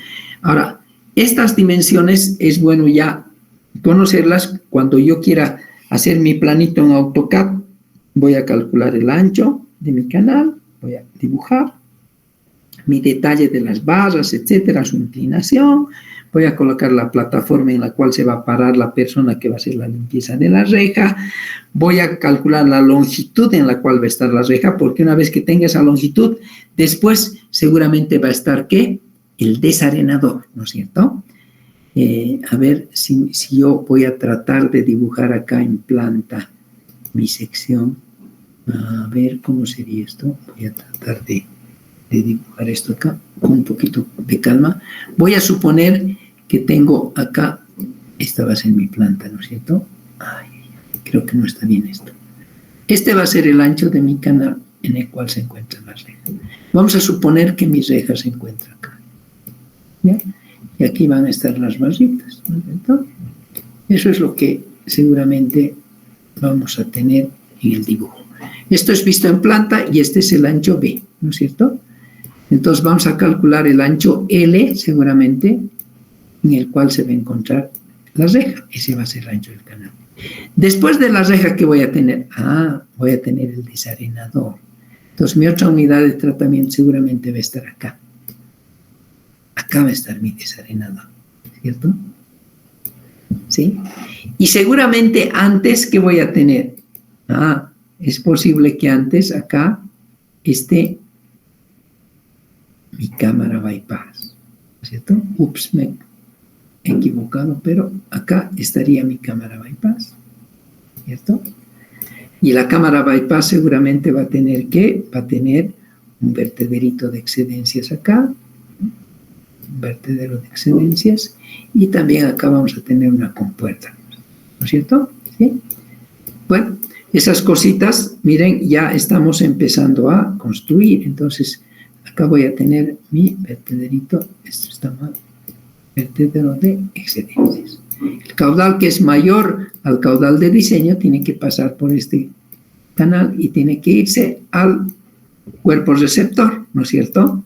Ahora, estas dimensiones es bueno ya conocerlas. Cuando yo quiera hacer mi planito en AutoCAD, voy a calcular el ancho de mi canal, voy a dibujar mi detalle de las barras, etcétera, su inclinación. Voy a colocar la plataforma en la cual se va a parar la persona que va a hacer la limpieza de la reja. Voy a calcular la longitud en la cual va a estar la reja, porque una vez que tenga esa longitud, después seguramente va a estar, ¿qué? El desarenador, ¿no es cierto? A ver si yo voy a tratar de dibujar acá en planta mi sección. A ver cómo sería esto. Voy a tratar de dibujar esto acá con un poquito de calma. Voy a suponer que tengo acá, esta va a ser mi planta, ¿no es cierto? Ay, creo que no está bien esto. Este va a ser el ancho de mi canal en el cual se encuentran las rejas. Vamos a suponer que mi reja se encuentra acá, ¿ya? Y aquí van a estar las barritas, ¿no es cierto? Eso es lo que seguramente vamos a tener en el dibujo. Esto es visto en planta y este es el ancho B, ¿no es cierto? Entonces vamos a calcular el ancho L, seguramente, en el cual se va a encontrar la reja. Ese va a ser el ancho del canal. Después de la reja, ¿qué voy a tener? Voy a tener el desarenador. Entonces mi otra unidad de tratamiento seguramente va a estar acá. Acá va a estar mi desarenador, ¿cierto? ¿Sí? Y seguramente antes, ¿qué voy a tener? Es posible que antes acá esté mi cámara bypass, ¿cierto? Ups, me he equivocado, pero acá estaría mi cámara bypass, ¿cierto? Y la cámara bypass seguramente va a tener, ¿qué? Va a tener un vertederito de excedencias acá, un vertedero de excedencias, y también acá vamos a tener una compuerta, ¿no es cierto? ¿Sí? Bueno, esas cositas, miren, ya estamos empezando a construir. Entonces, acá voy a tener mi vertederito, esto está mal, vertedero de excedencias. El caudal que es mayor al caudal de diseño tiene que pasar por este canal y tiene que irse al cuerpo receptor, ¿no es cierto?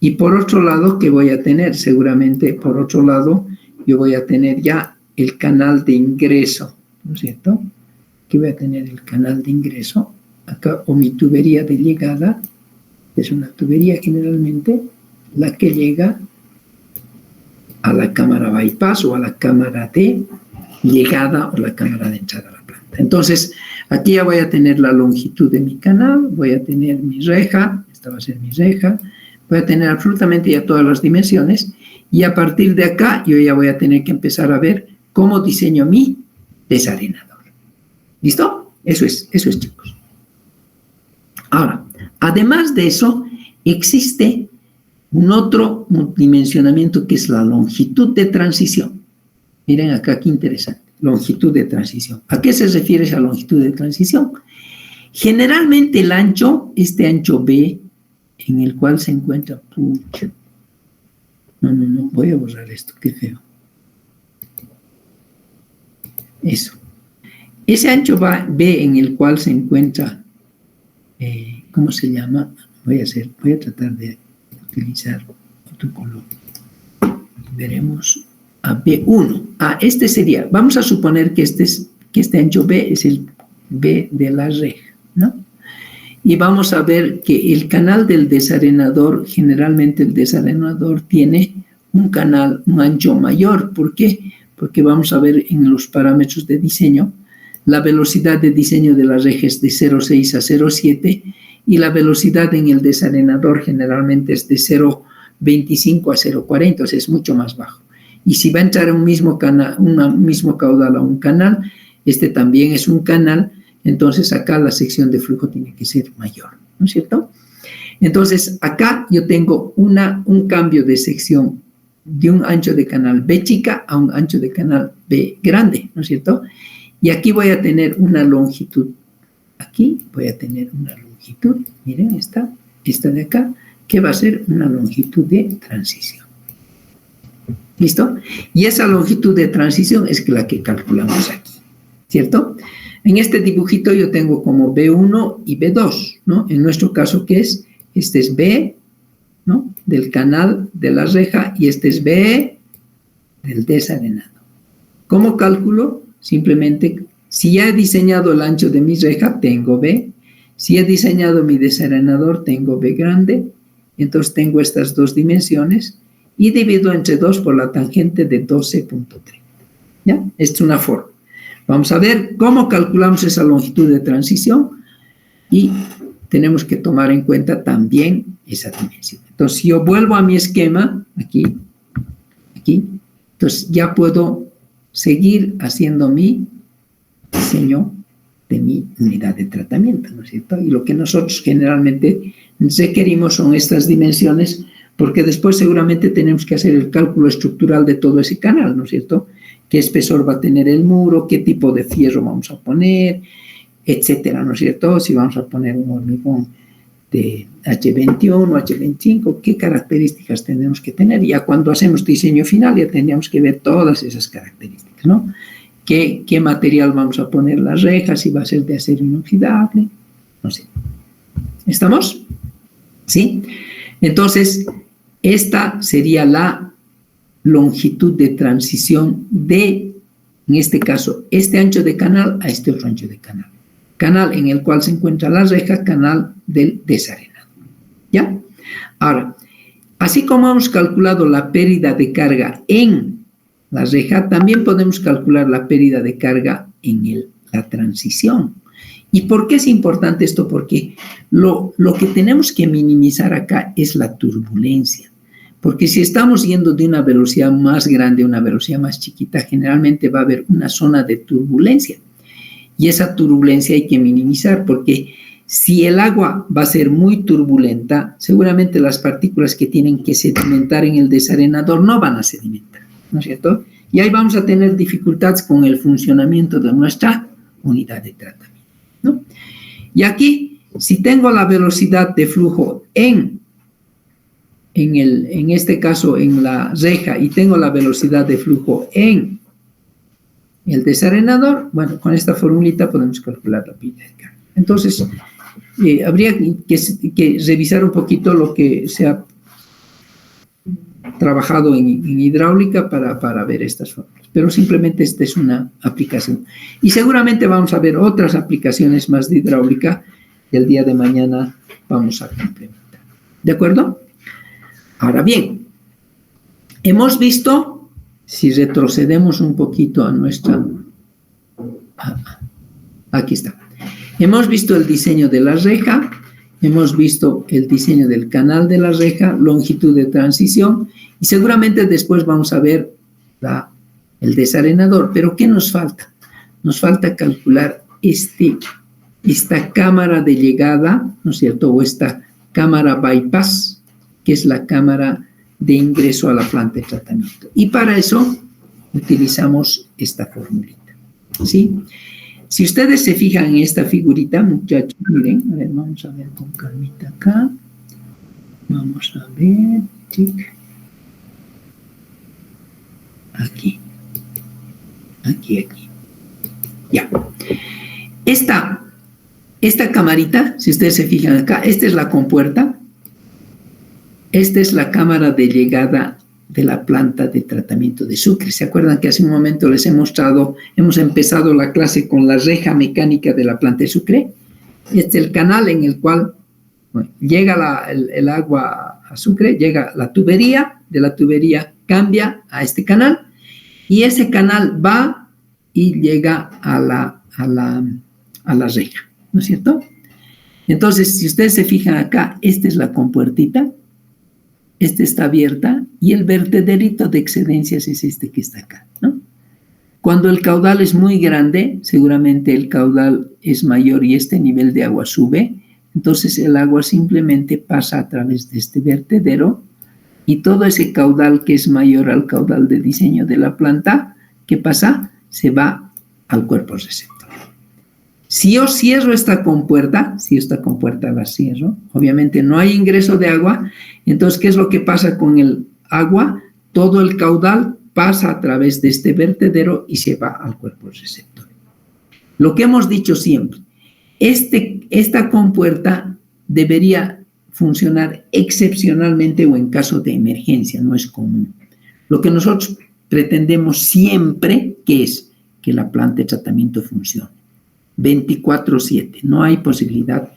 Y por otro lado, ¿qué voy a tener? Seguramente, por otro lado, yo voy a tener ya el canal de ingreso, ¿no es cierto? Aquí voy a tener el canal de ingreso, acá, o mi tubería de llegada, es una tubería generalmente, la que llega a la cámara bypass o a la cámara de llegada o la cámara de entrada a la planta. Entonces, aquí ya voy a tener la longitud de mi canal, voy a tener mi reja, esta va a ser mi reja, voy a tener absolutamente ya todas las dimensiones y a partir de acá yo ya voy a tener que empezar a ver cómo diseño mi desarenador. ¿Listo? Eso es, chicos. Ahora, además de eso, existe un otro dimensionamiento que es la longitud de transición. Miren acá qué interesante, longitud de transición. ¿A qué se refiere esa longitud de transición? Generalmente el ancho, este ancho B, en el cual se encuentra, pucha, no, voy a borrar esto, qué feo. Eso. Ese ancho B en el cual se encuentra, ¿cómo se llama? Voy a tratar de utilizar otro color. Veremos a B1. Este sería, vamos a suponer que este ancho B es el B de la reja, ¿no? Y vamos a ver que el canal del desarenador, generalmente el desarenador tiene un ancho mayor. ¿Por qué? Porque vamos a ver en los parámetros de diseño, la velocidad de diseño de la reja es de 0,6 a 0,7 y la velocidad en el desarenador generalmente es de 0,25 a 0,40, o sea, es mucho más bajo. Y si va a entrar un mismo caudal a un canal, este también es un canal, entonces acá la sección de flujo tiene que ser mayor, ¿no es cierto? Entonces acá yo tengo un cambio de sección de un ancho de canal B chica a un ancho de canal B grande, ¿no es cierto? Y aquí voy a tener una longitud, aquí voy a tener una longitud, miren esta de acá, que va a ser una longitud de transición. ¿Listo? Y esa longitud de transición es la que calculamos aquí, ¿cierto? En este dibujito yo tengo como B1 y B2, ¿no? En nuestro caso, ¿qué es? Este es B, ¿no? Del canal de la reja y este es B del desarenado. ¿Cómo calculo? Simplemente, si ya he diseñado el ancho de mi reja, tengo B. Si he diseñado mi desarenador, tengo B grande. Entonces tengo estas dos dimensiones y divido entre 2 por la tangente de 12.3. ¿Ya? Esta es una forma. Vamos a ver cómo calculamos esa longitud de transición y tenemos que tomar en cuenta también esa dimensión. Entonces, si yo vuelvo a mi esquema, aquí, entonces ya puedo seguir haciendo mi diseño de mi unidad de tratamiento, ¿no es cierto? Y lo que nosotros generalmente requerimos son estas dimensiones, porque después seguramente tenemos que hacer el cálculo estructural de todo ese canal, ¿no es cierto? ¿Qué espesor va a tener el muro? ¿Qué tipo de fierro vamos a poner? Etcétera, ¿no es cierto? Si vamos a poner un hormigón de H21 o H25, ¿qué características tenemos que tener? Ya cuando hacemos diseño final ya tendríamos que ver todas esas características, ¿no? ¿Qué material vamos a poner en las rejas? Si va a ser de acero inoxidable, no sé. ¿Estamos? ¿Sí? Entonces, esta sería la longitud de transición de, en este caso, este ancho de canal a este otro ancho de canal. Canal en el cual se encuentra la reja, canal del desarenado. ¿Ya? Ahora, así como hemos calculado la pérdida de carga en la reja, también podemos calcular la pérdida de carga en la transición. ¿Y por qué es importante esto? Porque lo que tenemos que minimizar acá es la turbulencia. Porque si estamos yendo de una velocidad más grande a una velocidad más chiquita, generalmente va a haber una zona de turbulencia. Y esa turbulencia hay que minimizar porque si el agua va a ser muy turbulenta, seguramente las partículas que tienen que sedimentar en el desarenador no van a sedimentar, ¿no es cierto? Y ahí vamos a tener dificultades con el funcionamiento de nuestra unidad de tratamiento, ¿no? Y aquí, si tengo la velocidad de flujo en este caso en la reja y tengo la velocidad de flujo en el desarenador, bueno, con esta formulita podemos calcular la pérdida de carga. Entonces, habría que revisar un poquito lo que se ha trabajado en hidráulica para ver estas fórmulas, pero simplemente esta es una aplicación. Y seguramente vamos a ver otras aplicaciones más de hidráulica que el día de mañana vamos a complementar. ¿De acuerdo? Ahora bien, hemos visto, si retrocedemos un poquito a nuestra... Aquí está. Hemos visto el diseño de la reja, hemos visto el diseño del canal de la reja, longitud de transición, y seguramente después vamos a ver el desarenador. Pero ¿qué nos falta? Nos falta calcular esta cámara de llegada, ¿no es cierto? O esta cámara bypass, que es la cámara de ingreso a la planta de tratamiento. Y para eso utilizamos esta formulita, ¿sí? Si ustedes se fijan en esta figurita, muchachos, miren, a ver, vamos a ver con calmita acá. Vamos a ver, chic. Aquí. Ya. Esta camarita, si ustedes se fijan acá, esta es la compuerta. Esta es la cámara de llegada de la planta de tratamiento de Sucre. ¿Se acuerdan que hace un momento les he mostrado, hemos empezado la clase con la reja mecánica de la planta de Sucre? Este es el canal en el cual llega el agua a Sucre, llega la tubería, de la tubería cambia a este canal, y ese canal va y llega a la reja, ¿no es cierto? Entonces, si ustedes se fijan acá, esta es la compuertita, esta está abierta, y el vertederito de excedencias es este que está acá, ¿no? Cuando el caudal es muy grande, seguramente el caudal es mayor y este nivel de agua sube, entonces el agua simplemente pasa a través de este vertedero, y todo ese caudal que es mayor al caudal de diseño de la planta, ¿qué pasa? Se va al cuerpo receptor. Si yo cierro esta compuerta, si esta compuerta la cierro, obviamente no hay ingreso de agua. Entonces, ¿qué es lo que pasa con el agua? Todo el caudal pasa a través de este vertedero y se va al cuerpo receptor. Lo que hemos dicho siempre, esta compuerta debería funcionar excepcionalmente o en caso de emergencia, no es común. Lo que nosotros pretendemos siempre que es que la planta de tratamiento funcione 24/7. No hay posibilidad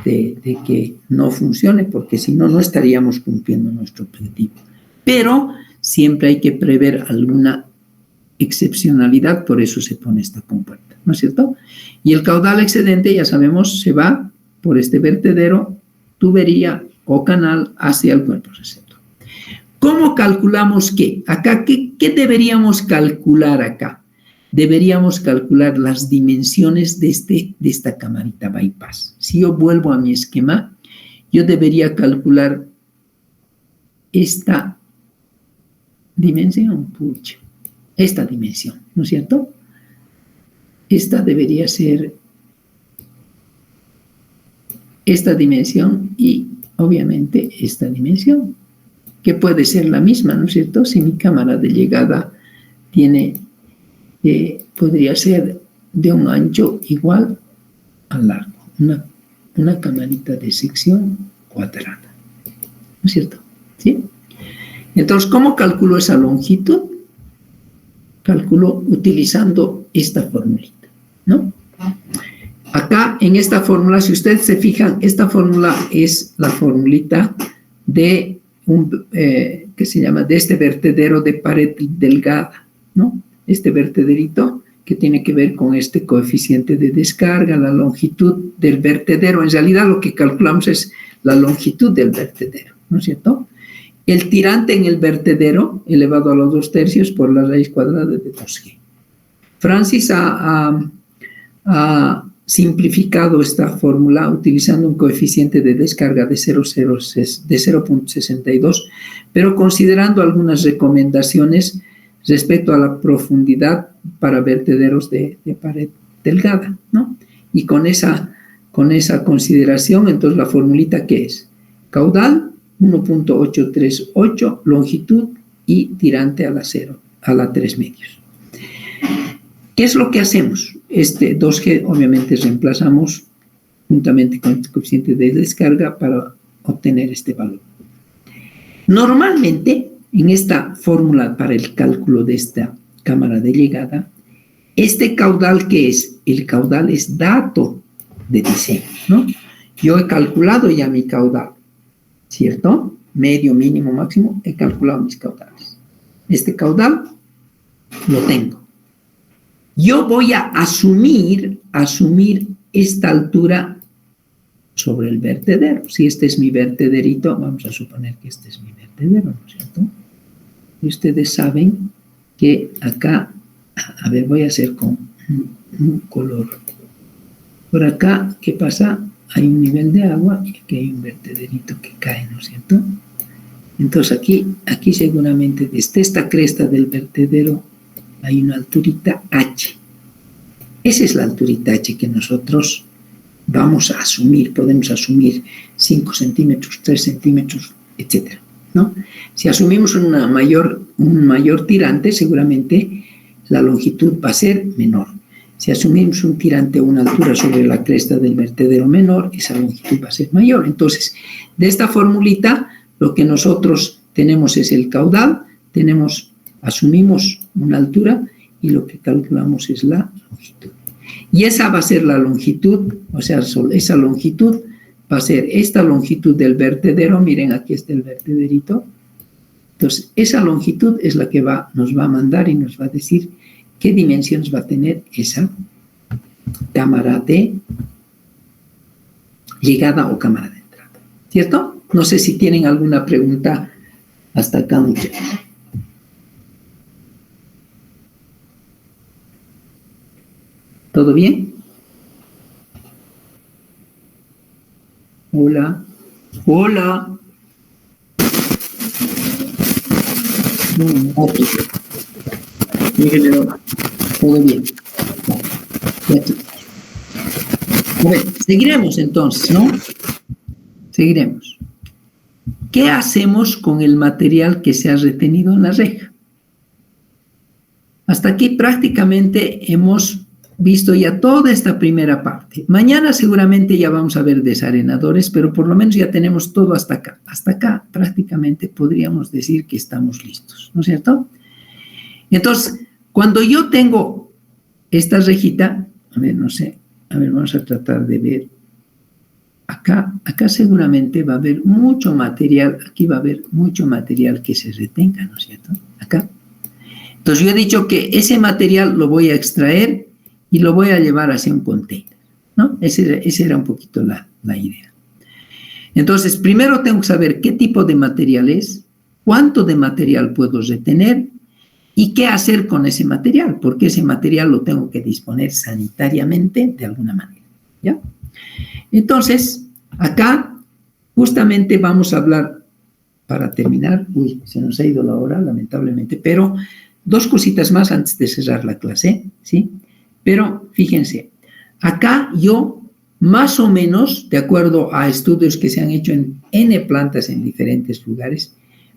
de que no funcione, porque si no, no estaríamos cumpliendo nuestro objetivo. Pero siempre hay que prever alguna excepcionalidad, por eso se pone esta compuerta, ¿no es cierto? Y el caudal excedente, ya sabemos, se va por este vertedero, tubería o canal hacia el cuerpo receptor. ¿Cómo calculamos qué? Acá, ¿qué deberíamos calcular acá? Deberíamos calcular las dimensiones de esta camarita bypass. Si yo vuelvo a mi esquema, yo debería calcular esta dimensión, esta dimensión, ¿no es cierto? Esta debería ser esta dimensión y obviamente esta dimensión, que puede ser la misma, ¿no es cierto? Si mi cámara de llegada podría ser de un ancho igual al largo, una camarita de sección cuadrada, ¿no es cierto? ¿Sí? Entonces, ¿cómo calculo esa longitud? Calculo utilizando esta formulita, ¿no? Acá, en esta fórmula, si ustedes se fijan, esta fórmula es la formulita de que se llama de este vertedero de pared delgada, ¿no? Este vertederito que tiene que ver con este coeficiente de descarga, la longitud del vertedero. En realidad lo que calculamos es la longitud del vertedero, ¿no es cierto? El tirante en el vertedero elevado a los 2/3 por la raíz cuadrada de 2G. Francis ha simplificado esta fórmula utilizando un coeficiente de descarga de 0.62, pero considerando algunas recomendaciones respecto a la profundidad para vertederos de pared delgada, ¿no? Y con esa consideración, entonces la formulita, ¿qué es? Caudal 1.838, longitud y tirante a la 3/4. ¿Qué es lo que hacemos? Este 2G obviamente reemplazamos juntamente con el coeficiente de descarga para obtener este valor. Normalmente en esta fórmula para el cálculo de esta cámara de llegada, este caudal, ¿qué es? El caudal es dato de diseño, ¿no? Yo he calculado ya mi caudal, ¿cierto? Medio, mínimo, máximo, he calculado mis caudales. Este caudal lo tengo. Yo voy a asumir esta altura sobre el vertedero. Si este es mi vertederito, vamos a suponer que este es mi vertedero, ¿no es cierto? Y ustedes saben que acá, a ver, voy a hacer con un color. Por acá, ¿qué pasa? Hay un nivel de agua y aquí hay un vertederito que cae, ¿no es cierto? Entonces aquí seguramente desde esta cresta del vertedero hay una alturita H. Esa es la alturita H que nosotros vamos a asumir. Podemos asumir 5 centímetros, 3 centímetros, etcétera, ¿no? Si asumimos un mayor tirante, seguramente la longitud va a ser menor. Si asumimos un tirante a una altura sobre la cresta del vertedero menor, esa longitud va a ser mayor. Entonces, de esta formulita, lo que nosotros tenemos es el caudal, asumimos una altura y lo que calculamos es la longitud. Y esa va a ser la longitud, o sea, esa longitud va a ser esta longitud del vertedero. Miren, aquí está el vertederito. Entonces, esa longitud es la que nos va a mandar y nos va a decir qué dimensiones va a tener esa cámara de llegada o cámara de entrada. ¿Cierto? No sé si tienen alguna pregunta hasta acá, muchachos. ¿Todo bien? Hola. Hola. No, aquí. Ingeniero. Todo bien. Aquí. A ver, seguiremos entonces, ¿no? Seguiremos. ¿Qué hacemos con el material que se ha retenido en la reja? Hasta aquí prácticamente hemos visto ya toda esta primera parte. Mañana seguramente ya vamos a ver desarenadores, pero por lo menos ya tenemos todo hasta acá. Hasta acá prácticamente podríamos decir que estamos listos, ¿no es cierto? Entonces, cuando yo tengo esta rejita, a ver, no sé, a ver, vamos a tratar de ver. Acá seguramente va a haber mucho material, aquí va a haber mucho material que se retenga, ¿no es cierto? Acá. Entonces yo he dicho que ese material lo voy a extraer y lo voy a llevar hacia un container, ¿no? Esa era un poquito la idea. Entonces, primero tengo que saber qué tipo de material es, cuánto de material puedo retener y qué hacer con ese material, porque ese material lo tengo que disponer sanitariamente de alguna manera, ¿ya? Entonces, acá justamente vamos a hablar, para terminar, uy, se nos ha ido la hora, lamentablemente, pero dos cositas más antes de cerrar la clase, ¿sí? Pero fíjense, acá yo más o menos, de acuerdo a estudios que se han hecho en N plantas en diferentes lugares,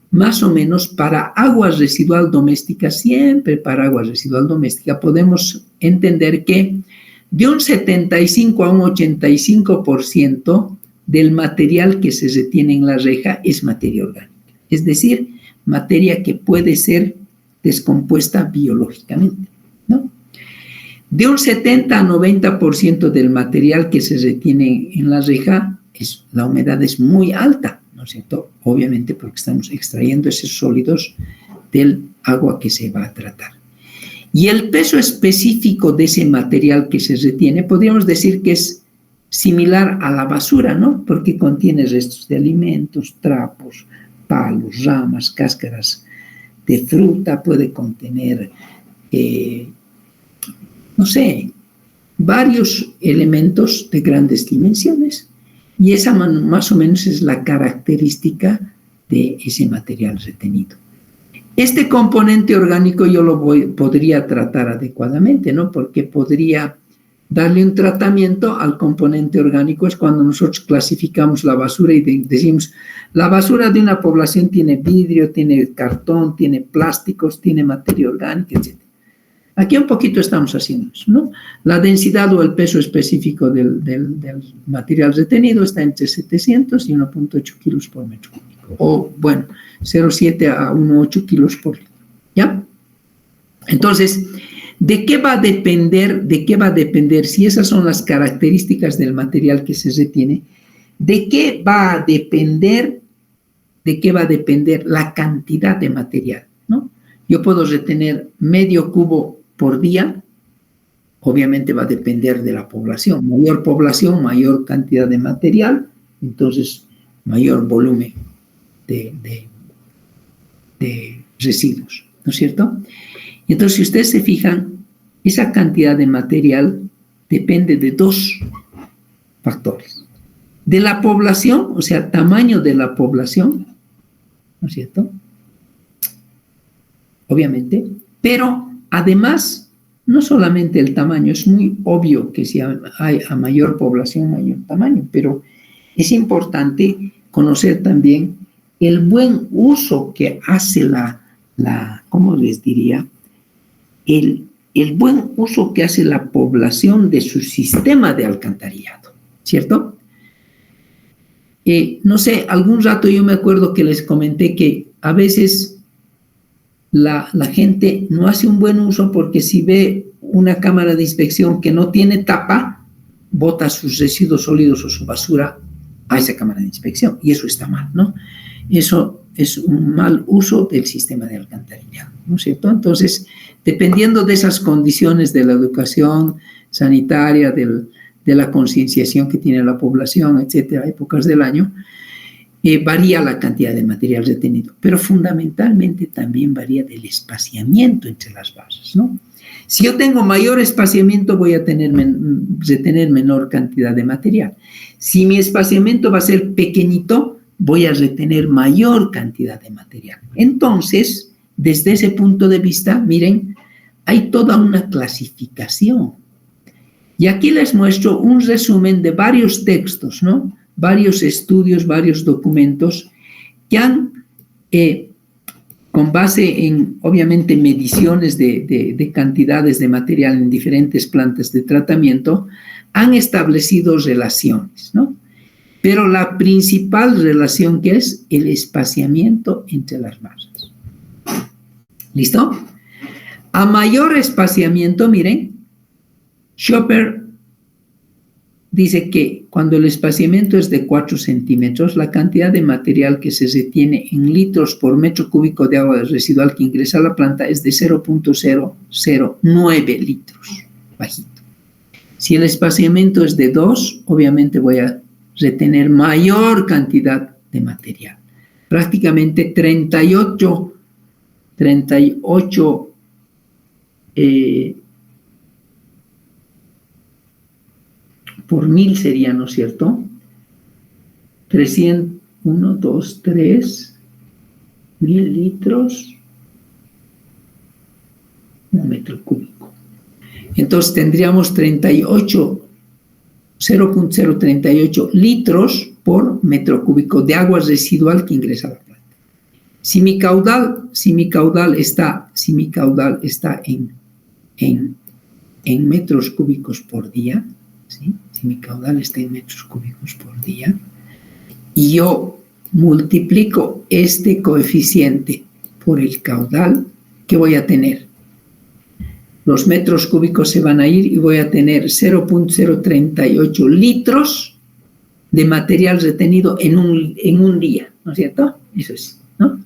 más o menos para agua residual doméstica, siempre para agua residual doméstica, podemos entender que de un 75 a un 85% del material que se retiene en la reja es materia orgánica, es decir, materia que puede ser descompuesta biológicamente, ¿no? De un 70 a 90% del material que se retiene en la reja, la humedad es muy alta, ¿no es cierto? Obviamente porque estamos extrayendo esos sólidos del agua que se va a tratar. Y el peso específico de ese material que se retiene, podríamos decir que es similar a la basura, ¿no? Porque contiene restos de alimentos, trapos, palos, ramas, cáscaras de fruta, puede contener, no sé, varios elementos de grandes dimensiones. Y esa más o menos es la característica de ese material retenido. Este componente orgánico yo podría tratar adecuadamente, ¿no? Porque podría darle un tratamiento al componente orgánico. Es cuando nosotros clasificamos la basura y decimos, la basura de una población tiene vidrio, tiene cartón, tiene plásticos, tiene materia orgánica, etc. Aquí un poquito estamos haciendo eso, ¿no? La densidad o el peso específico del material retenido está entre 700 y 1.8 kilos por metro cúbico. o bueno, 0,7 a 1,8 kilos por litro, ¿ya? Entonces, ¿de qué va a depender? ¿De qué va a depender? Si esas son las características del material que se retiene, ¿de qué va a depender? ¿De qué va a depender la cantidad de material, ¿no? Yo puedo retener medio cubo por día, obviamente va a depender de la población. Mayor población, mayor cantidad de material, entonces mayor volumen de residuos, ¿no es cierto? Entonces, si ustedes se fijan, esa cantidad de material depende de dos factores. De la población, o sea, tamaño de la población, ¿no es cierto? Obviamente, pero además, no solamente el tamaño, es muy obvio que si hay a mayor población, mayor tamaño, pero es importante conocer también el buen uso que hace ¿cómo les diría? El buen uso que hace la población de su sistema de alcantarillado, ¿cierto? No sé, algún rato yo me acuerdo que les comenté que a veces la gente no hace un buen uso porque si ve una cámara de inspección que no tiene tapa, bota sus residuos sólidos o su basura a esa cámara de inspección, y eso está mal, ¿no? Eso es un mal uso del sistema de alcantarillado, ¿no es cierto? Entonces, dependiendo de esas condiciones de la educación sanitaria, de la concienciación que tiene la población, etcétera, épocas del año, varía la cantidad de material retenido, pero fundamentalmente también varía del espaciamiento entre las bases, ¿no? Si yo tengo mayor espaciamiento, voy a retener menor cantidad de material. Si mi espaciamiento va a ser pequeñito, voy a retener mayor cantidad de material. Entonces, desde ese punto de vista, miren, hay toda una clasificación. Y aquí les muestro un resumen de varios textos, ¿no? Varios estudios, varios documentos que han, con base en, obviamente, mediciones de cantidades de material en diferentes plantas de tratamiento, han establecido relaciones, ¿no? Pero la principal relación que es el espaciamiento entre las bases. ¿Listo? A mayor espaciamiento, miren, Schopper dice que cuando el espaciamiento es de 4 centímetros, la cantidad de material que se retiene en litros por metro cúbico de agua residual que ingresa a la planta es de 0.009 litros, bajito. Si el espaciamiento es de 2, obviamente voy a retener mayor cantidad de material. Prácticamente 38 por 1000 sería, ¿no es cierto? 300, 1, 2, 3, 1000 litros, un metro cúbico. Entonces tendríamos 0.038 litros por metro cúbico de agua residual que ingresa a la planta. Si mi caudal está en metros cúbicos por día, ¿sí? Si mi caudal está en metros cúbicos por día, y yo multiplico este coeficiente por el caudal, ¿qué voy a tener? Los metros cúbicos se van a ir y voy a tener 0.038 litros de material retenido en un día, ¿no es cierto? Eso es, ¿no?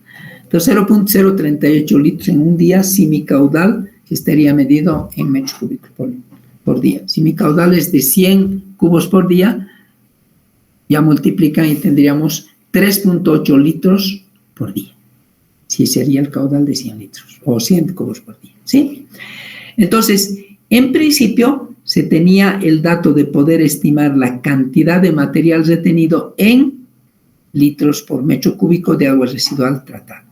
Entonces, 0.038 litros en un día si mi caudal estaría medido en metros cúbicos por día. Si mi caudal es de 100 cubos por día, ya multiplican y tendríamos 3.8 litros por día. Si sería el caudal de 100 litros o 100 cubos por día, ¿sí? Entonces, en principio, se tenía el dato de poder estimar la cantidad de material retenido en litros por metro cúbico de agua residual tratada.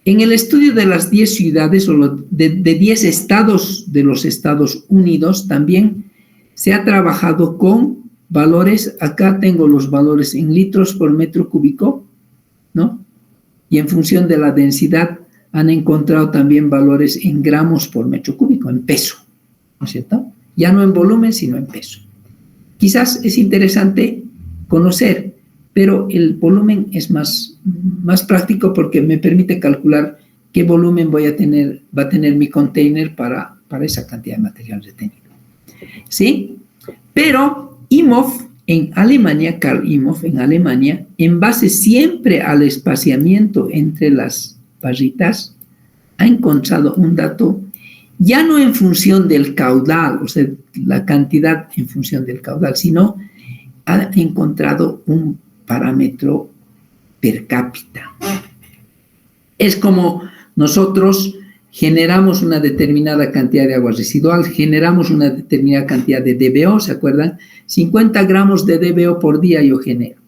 En el estudio de las 10 ciudades o de 10 estados de los Estados Unidos también se ha trabajado con valores, acá tengo los valores en litros por metro cúbico, ¿no? Y en función de la densidad han encontrado también valores en gramos por metro cúbico, en peso, ¿no es cierto? Ya no en volumen, sino en peso. Quizás es interesante conocer pero el volumen es más práctico porque me permite calcular qué volumen va a tener mi container para esa cantidad de material retenido. ¿Sí? Pero Imhoff en Alemania, Karl Imhoff en Alemania, en base siempre al espaciamiento entre las barritas, ha encontrado un dato ya no en función del caudal, o sea, la cantidad en función del caudal, sino ha encontrado un parámetro per cápita. Es como nosotros generamos una determinada cantidad de agua residual, generamos una determinada cantidad de DBO, ¿se acuerdan? 50 gramos de DBO por día yo genero.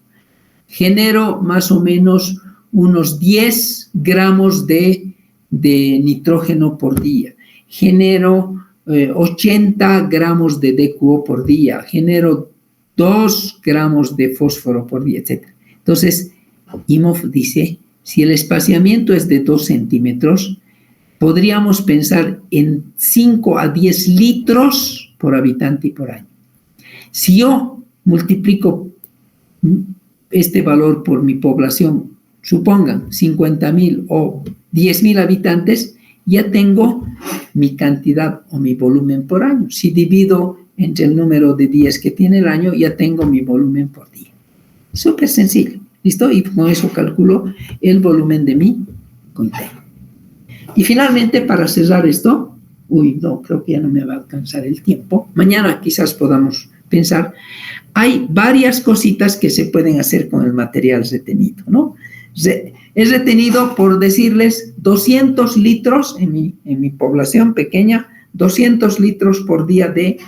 Genero más o menos unos 10 gramos de nitrógeno por día. Genero 80 gramos de DQO por día. Genero 2 gramos de fósforo por día, etc. Entonces, Imhoff dice, si el espaciamiento es de 2 centímetros, podríamos pensar en 5 a 10 litros por habitante y por año. Si yo multiplico este valor por mi población, supongan 50,000 o 10,000 habitantes, ya tengo mi cantidad o mi volumen por año. Si divido entre el número de días que tiene el año, ya tengo mi volumen por día. Súper sencillo, ¿listo? Y con eso calculo el volumen de mi container. Y finalmente, para cerrar esto, no, creo que ya no me va a alcanzar el tiempo. Mañana quizás podamos pensar. Hay varias cositas que se pueden hacer con el material retenido, ¿no? Es retenido, por decirles, 200 litros en mi población pequeña, 200 litros por día de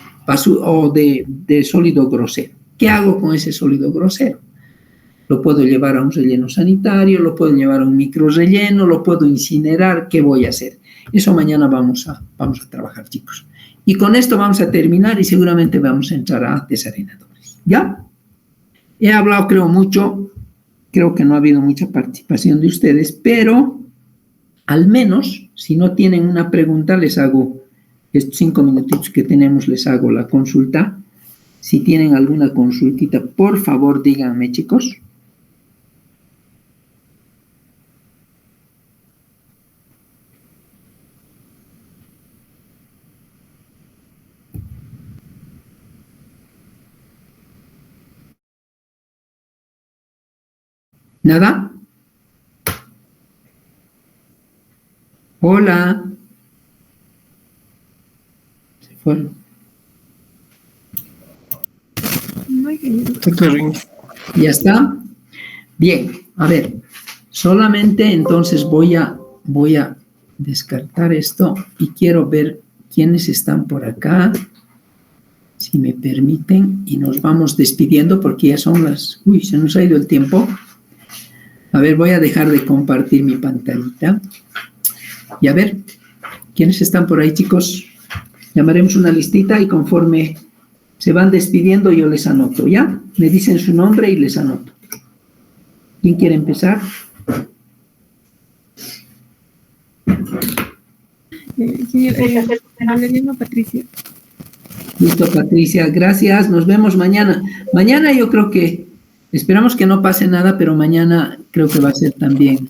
sólido grosero. ¿Qué hago con ese sólido grosero? Lo puedo llevar a un relleno sanitario, lo puedo llevar a un micro relleno, lo puedo incinerar. ¿Qué voy a hacer? Eso mañana vamos a trabajar, chicos. Y con esto vamos a terminar y seguramente vamos a entrar a desarenadores. ¿Ya? He hablado, creo, mucho. Creo que no ha habido mucha participación de ustedes, pero al menos, si no tienen una pregunta, les hago, estos 5 minutitos que tenemos, les hago la consulta. Si tienen alguna consultita, por favor, díganme, chicos. ¿Nada? Hola. Se fueron. No hay que... ¿Ya está? Bien, a ver. Solamente entonces voy a descartar esto y quiero ver quiénes están por acá. Si me permiten, y nos vamos despidiendo porque ya son las... Uy, se nos ha ido el tiempo. A ver, voy a dejar de compartir mi pantallita. Y a ver, ¿quiénes están por ahí, chicos? Llamaremos una listita y conforme se van despidiendo yo les anoto, ¿ya? Me dicen su nombre y les anoto. ¿Quién quiere empezar? Patricia. Listo, Patricia. Gracias. Nos vemos mañana. Mañana yo creo que... Esperamos que no pase nada, pero mañana creo que va a ser también